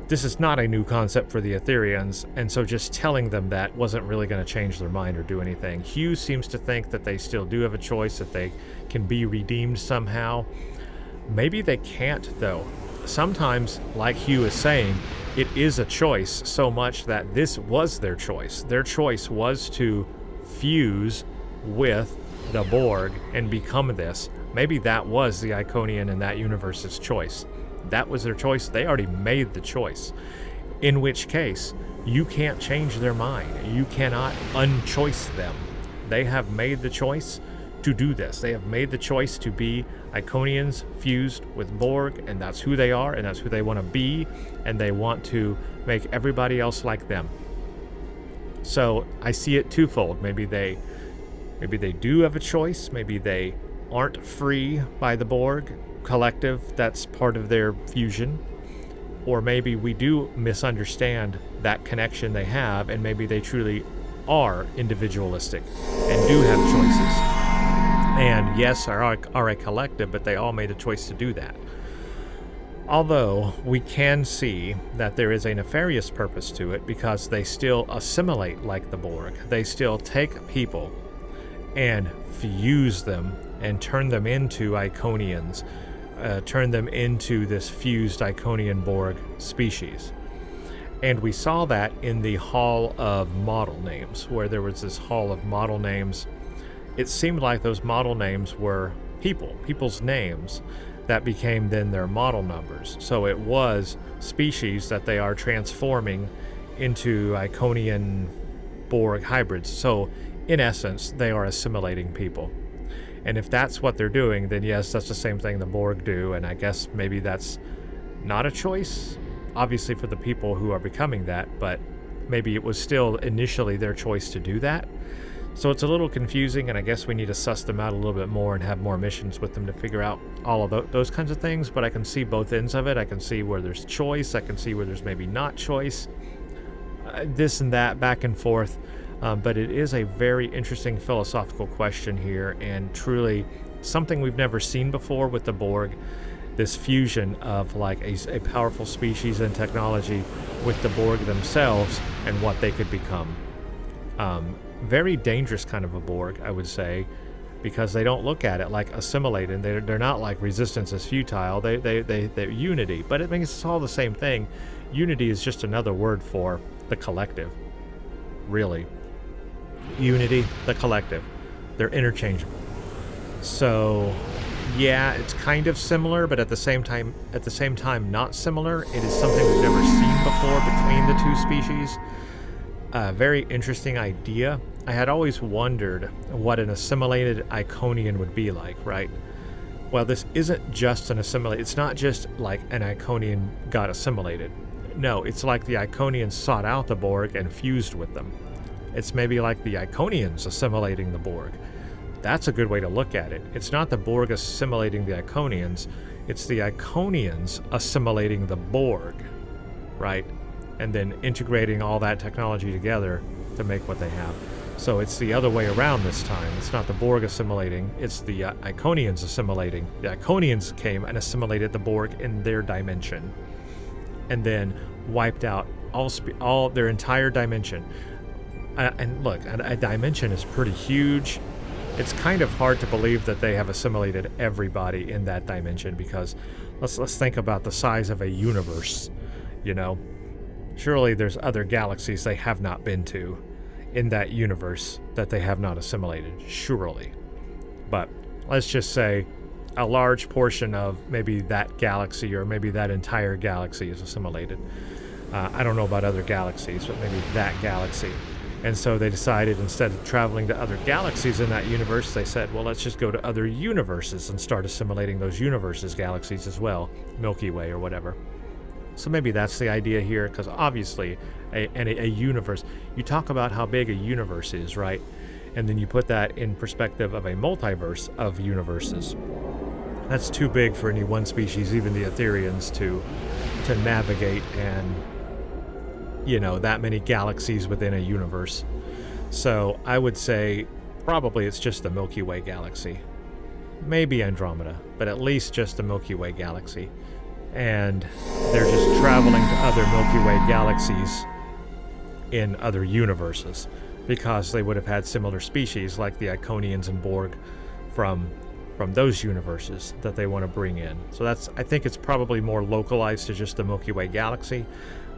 This is not a new concept for the Aetherians, and so just telling them that wasn't really going to change their mind or do anything. Hugh seems to think that they still do have a choice, that they can be redeemed somehow. Maybe they can't, though. Sometimes, like Hugh is saying, it is a choice so much that this was their choice. Their choice was to fuse with the Borg and become this. Maybe that was the Iconian in that universe's choice. That was their choice. They already made the choice. In which case, you can't change their mind. You cannot unchoice them. They have made the choice. to do this. They have made the choice to be Iconians fused with Borg, and that's who they are, and that's who they want to be, and they want to make everybody else like them. So I see it twofold. Maybe they do have a choice. Maybe they aren't free by the Borg collective that's part of their fusion. Or maybe we do misunderstand that connection they have, and maybe they truly are individualistic and do have choices. And yes, are a collective, but they all made a choice to do that. Although we can see that there is a nefarious purpose to it, because they still assimilate like the Borg. They still take people and fuse them and turn them into Iconians, turn them into this fused Iconian Borg species. And we saw that in the Hall of Model Names, where there was this Hall of Model Names. It seemed like those model names were people's names that became then their model numbers. So it was species that they are transforming into Iconian Borg hybrids. So in essence, they are assimilating people. And if that's what they're doing, then yes, that's the same thing the Borg do, and I guess maybe that's not a choice, obviously, for the people who are becoming that, but maybe it was still initially their choice to do that. So it's a little confusing, and I guess we need to suss them out a little bit more and have more missions with them to figure out all of those kinds of things, but I can see both ends of it. I can see where there's choice, I can see where there's maybe not choice, this and that, back and forth. But it is a very interesting philosophical question here, and truly something we've never seen before with the Borg, this fusion of like a powerful species and technology with the Borg themselves and what they could become. Very dangerous kind of a Borg, I would say, because they don't look at it like assimilated. They're not like resistance is futile. They're unity, but it makes it's all the same thing. Unity is just another word for the collective, really. Unity, the collective, they're interchangeable. So yeah, it's kind of similar, but at the same time not similar. It is something we've never seen before between the two species. Very interesting idea. I had always wondered what an assimilated Iconian would be like, right? Well, this isn't just an assimilate. It's not just like an Iconian got assimilated. No, it's like the Iconians sought out the Borg and fused with them. It's maybe like the Iconians assimilating the Borg. That's a good way to look at it. It's not the Borg assimilating the Iconians. It's the Iconians assimilating the Borg, right? And then integrating all that technology together to make what they have. So it's the other way around this time. It's not the Borg assimilating, it's the Iconians assimilating. The Iconians came and assimilated the Borg in their dimension, and then wiped out all their entire dimension. And look, a dimension is pretty huge. It's kind of hard to believe that they have assimilated everybody in that dimension, because let's think about the size of a universe, you know. Surely there's other galaxies they have not been to in that universe that they have not assimilated, surely. But let's just say a large portion of maybe that galaxy, or maybe that entire galaxy, is assimilated. I don't know about other galaxies, but maybe that galaxy. And so they decided, instead of traveling to other galaxies in that universe, they said, well, let's just go to other universes and start assimilating those universes, galaxies as well, Milky Way or whatever. So maybe that's the idea here, because obviously a universe, you talk about how big a universe is, right? And then you put that in perspective of a multiverse of universes. That's too big for any one species, even the Aetherians, to navigate, and, you know, that many galaxies within a universe. So I would say probably it's just the Milky Way galaxy. Maybe Andromeda, but at least just the Milky Way galaxy. And they're just traveling to other Milky Way galaxies in other universes, because they would have had similar species like the Iconians and Borg from those universes that they want to bring in. So I think it's probably more localized to just the Milky Way galaxy,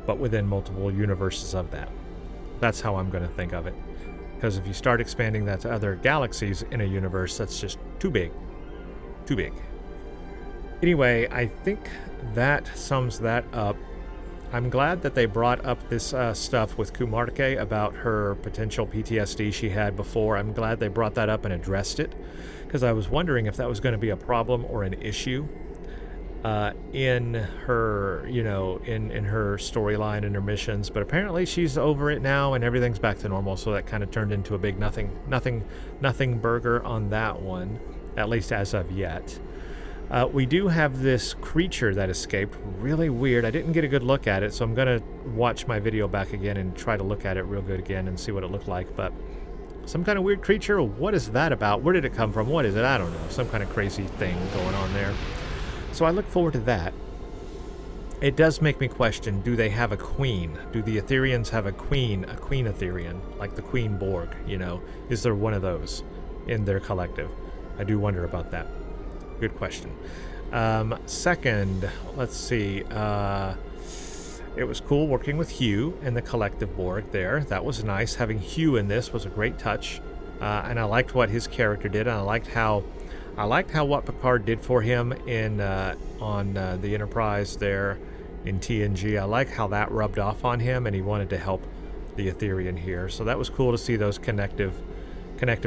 but within multiple universes of that. That's how I'm going to think of it. Because if you start expanding that to other galaxies in a universe, that's just too big. Too big. Anyway, I think that sums that up. I'm glad that they brought up this stuff with Kuumaarke about her potential PTSD she had before. I'm glad they brought that up and addressed it, because I was wondering if that was going to be a problem or an issue in her, in her storyline and her missions. But apparently she's over it now and everything's back to normal, so that kind of turned into a big nothing burger on that one, at least as of yet. We do have this creature that escaped. Really weird. I didn't get a good look at it, so I'm going to watch my video back again and try to look at it real good again and see what it looked like. But some kind of weird creature. What is that about? Where did it come from? What is it? I don't know. Some kind of crazy thing going on there. So I look forward to that. It does make me question, do they have a queen? Do the Aetherians have a queen Aetherian, like the Queen Borg, Is there one of those in their collective? I do wonder about that. Good question. Second, let's see. It was cool working with Hugh and the collective Borg there. That was nice. Having Hugh in this was a great touch. And I liked what his character did. And I liked how what Picard did for him in on the Enterprise there in TNG. I like how that rubbed off on him, and he wanted to help the Aetherian here. So that was cool to see those connective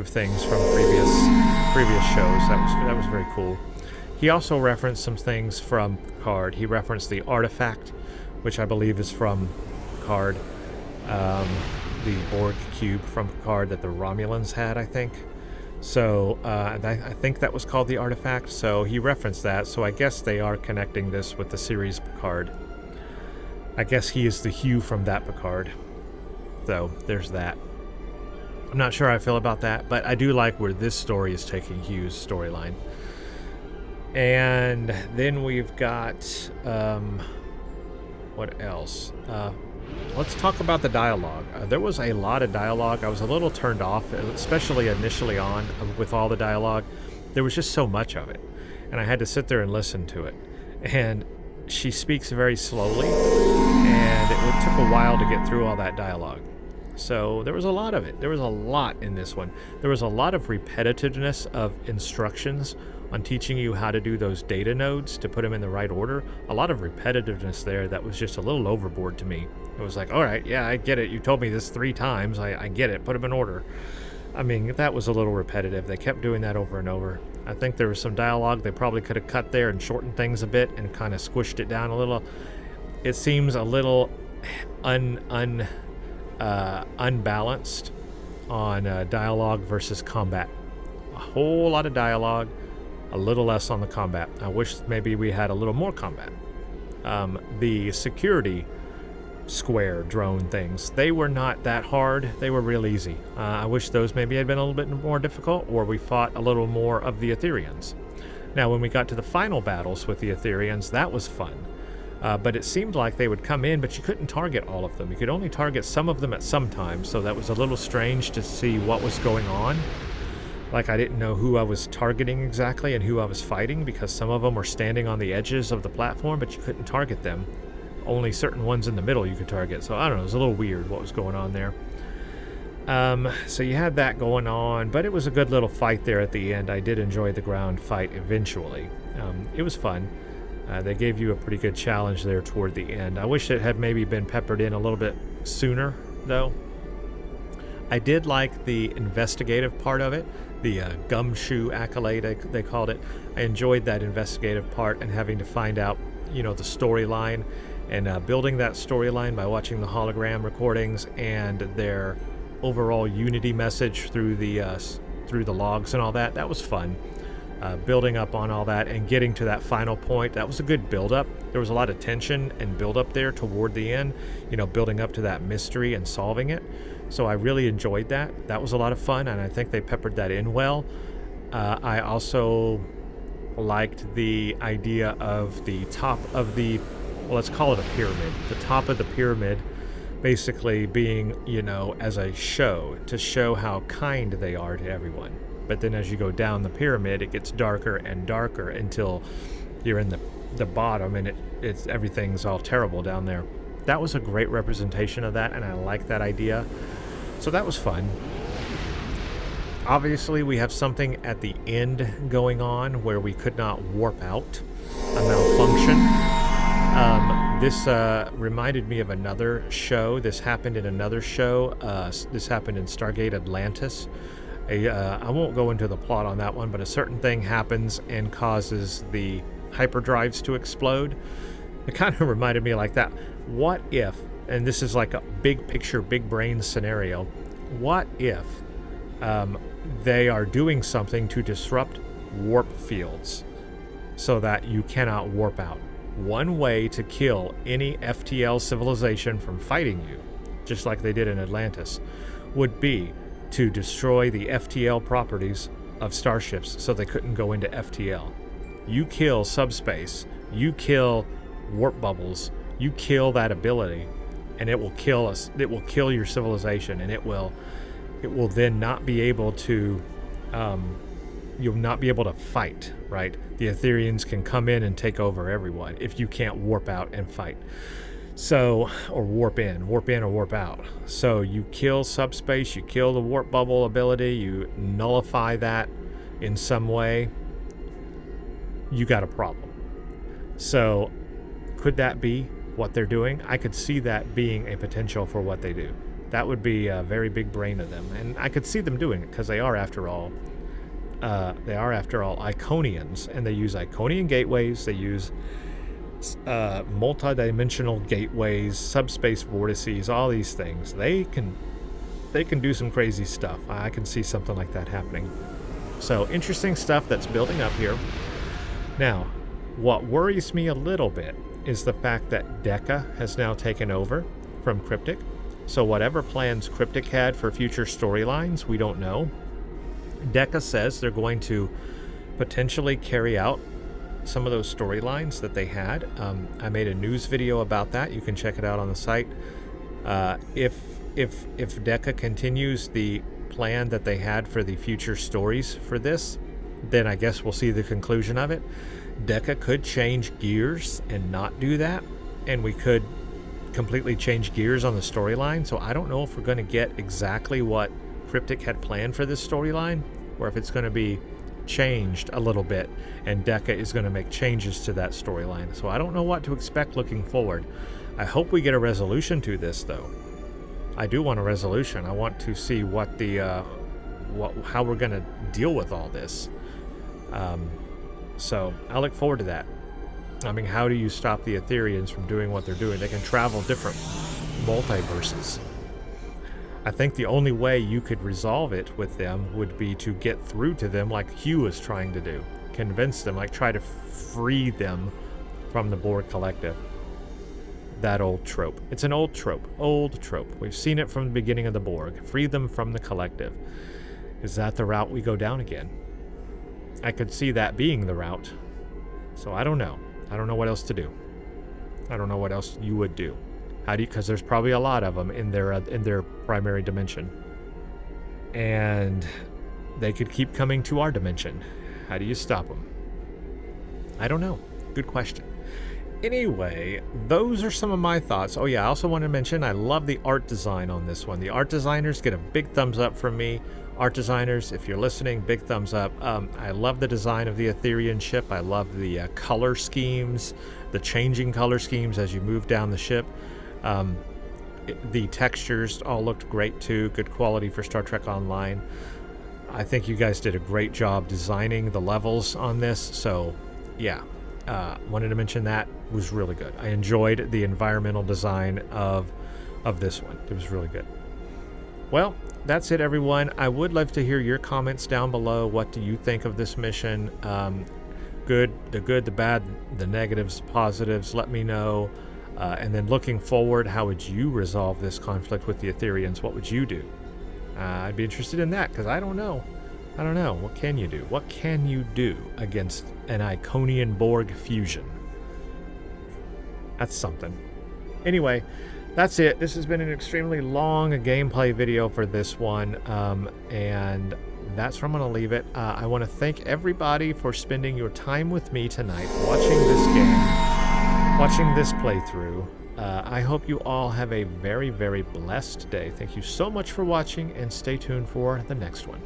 things from previous shows. That was very cool. He also referenced some things from Picard. He referenced the artifact, which I believe is from Picard, the Borg cube from Picard that the Romulans had, I think. So I think that was called the artifact. So he referenced that. So I guess they are connecting this with the series Picard. I guess he is the Hugh from that Picard. So there's that. I'm not sure how I feel about that, but I do like where this story is taking Hugh's storyline. And then we've got, what else? Let's talk about the dialogue. There was a lot of dialogue. I was a little turned off, especially initially on with all the dialogue. There was just so much of it, and I had to sit there and listen to it. And she speaks very slowly, and it took a while to get through all that dialogue. So there was a lot of it. There was a lot in this one. There was a lot of repetitiveness of instructions on teaching you how to do those data nodes to put them in the right order. A lot of repetitiveness there that was just a little overboard to me. It was like, all right, yeah, I get it. You told me this 3 times. I get it. Put them in order. I mean, that was a little repetitive. They kept doing that over and over. I think there was some dialogue they probably could have cut there and shortened things a bit and kind of squished it down a little. It seems a little unbalanced on dialogue versus combat. A whole lot of dialogue, a little less on the combat. I wish maybe we had a little more combat. The security square drone things, they were not that hard. They were real easy. I wish those maybe had been a little bit more difficult, or we fought a little more of the Aetherians. Now, when we got to the final battles with the Aetherians, that was fun. But it seemed like they would come in, but you couldn't target all of them. You could only target some of them at some time, so that was a little strange to see what was going on. Like, I didn't know who I was targeting exactly and who I was fighting, because some of them were standing on the edges of the platform, but you couldn't target them. Only certain ones in the middle you could target. So, I don't know, it was a little weird what was going on there. So you had that going on, but it was a good little fight there at the end. I did enjoy the ground fight eventually. It was fun. They gave you a pretty good challenge there toward the end. I wish it had maybe been peppered in a little bit sooner, though. I did like the investigative part of it, the gumshoe accolade, they called it. I enjoyed that investigative part and having to find out, the storyline and building that storyline by watching the hologram recordings and their overall unity message through the logs and all that. That was fun. Building up on all that and getting to that final point, that was a good build-up. There was a lot of tension and build-up there toward the end, building up to that mystery and solving it. So I really enjoyed that. That was a lot of fun, and I think they peppered that in well. I also liked the idea of the top of the, let's call it a pyramid. The top of the pyramid basically being, as a show, to show how kind they are to everyone. But then as you go down the pyramid, it gets darker and darker until you're in the bottom, and it's everything's all terrible down there. That was a great representation of that, and I like that idea. So that was fun. Obviously, we have something at the end going on where we could not warp out, a malfunction. This reminded me of another show. This happened in another show. This happened in Stargate Atlantis. I won't go into the plot on that one, but a certain thing happens and causes the hyperdrives to explode. It kind of reminded me like that. What if, and this is like a big picture, big brain scenario, what if they are doing something to disrupt warp fields so that you cannot warp out? One way to kill any FTL civilization from fighting you, just like they did in Atlantis, would be to destroy the FTL properties of starships so they couldn't go into FTL. You kill subspace, you kill warp bubbles, you kill that ability, and it will kill us. It will kill your civilization, and it will then not be able to you'll not be able to fight, right? The Aetherians can come in and take over everyone if you can't warp out and fight. So, or warp in or warp out. So you kill subspace, you kill the warp bubble ability, you nullify that in some way, you got a problem. So could that be what they're doing? I could see that being a potential for what they do. That would be a very big brain of them, and I could see them doing it because they are after all Iconians, and they use Iconian gateways, they use multi-dimensional gateways, subspace vortices, all these things. They can do some crazy stuff. I can see something like that happening. So interesting stuff that's building up here. Now, what worries me a little bit is the fact that Decca has now taken over from Cryptic. So whatever plans Cryptic had for future storylines, we don't know. Decca says they're going to potentially carry out some of those storylines that they had. I made a news video about that. You can check it out on the site. If Decca continues the plan that they had for the future stories for this, then I guess we'll see the conclusion of it. Decca could change gears and not do that, and we could completely change gears on the storyline. So I don't know if we're going to get exactly what Cryptic had planned for this storyline, or if it's going to be changed a little bit and Decca is going to make changes to that storyline. So I don't know what to expect looking forward. I hope we get a resolution to this, though. I do want a resolution. I want to see what how we're going to deal with all this. So I look forward to that. I mean, how do you stop the Aetherians from doing what they're doing? They can travel different multiverses. I think the only way you could resolve it with them would be to get through to them like Hugh is trying to do. Convince them, like try to free them from the Borg Collective. That old trope. It's an old trope. We've seen it from the beginning of the Borg. Free them from the Collective. Is that the route we go down again? I could see that being the route. So I don't know. I don't know what else to do. I don't know what else you would do. How do you? Because there's probably a lot of them in their primary dimension, and they could keep coming to our dimension. How do you stop them? I don't know. Good question. Anyway, those are some of my thoughts. Oh yeah, I also want to mention I love the art design on this one. The art designers get a big thumbs up from me. Art designers, if you're listening, big thumbs up. I love the design of the Aetherian ship. I love the color schemes, the changing color schemes as you move down the ship. The textures all looked great too. Good quality for Star Trek Online. I think you guys did a great job designing the levels on this. So yeah, wanted to mention that. Was really good. I enjoyed the environmental design of this one. It was really good. Well, that's it, everyone. I would love to hear your comments down below. What do you think of this mission? Good, the bad, the negatives, positives. Let me know. And then looking forward, how would you resolve this conflict with the Aetherians? What would you do? I'd be interested in that, because I don't know. What can you do? What can you do against an Iconian Borg fusion? That's something. Anyway, that's it. This has been an extremely long gameplay video for this one, and that's where I'm going to leave it. I want to thank everybody for spending your time with me tonight, watching this game, watching this playthrough. I hope you all have a very, very blessed day. Thank you so much for watching, and stay tuned for the next one.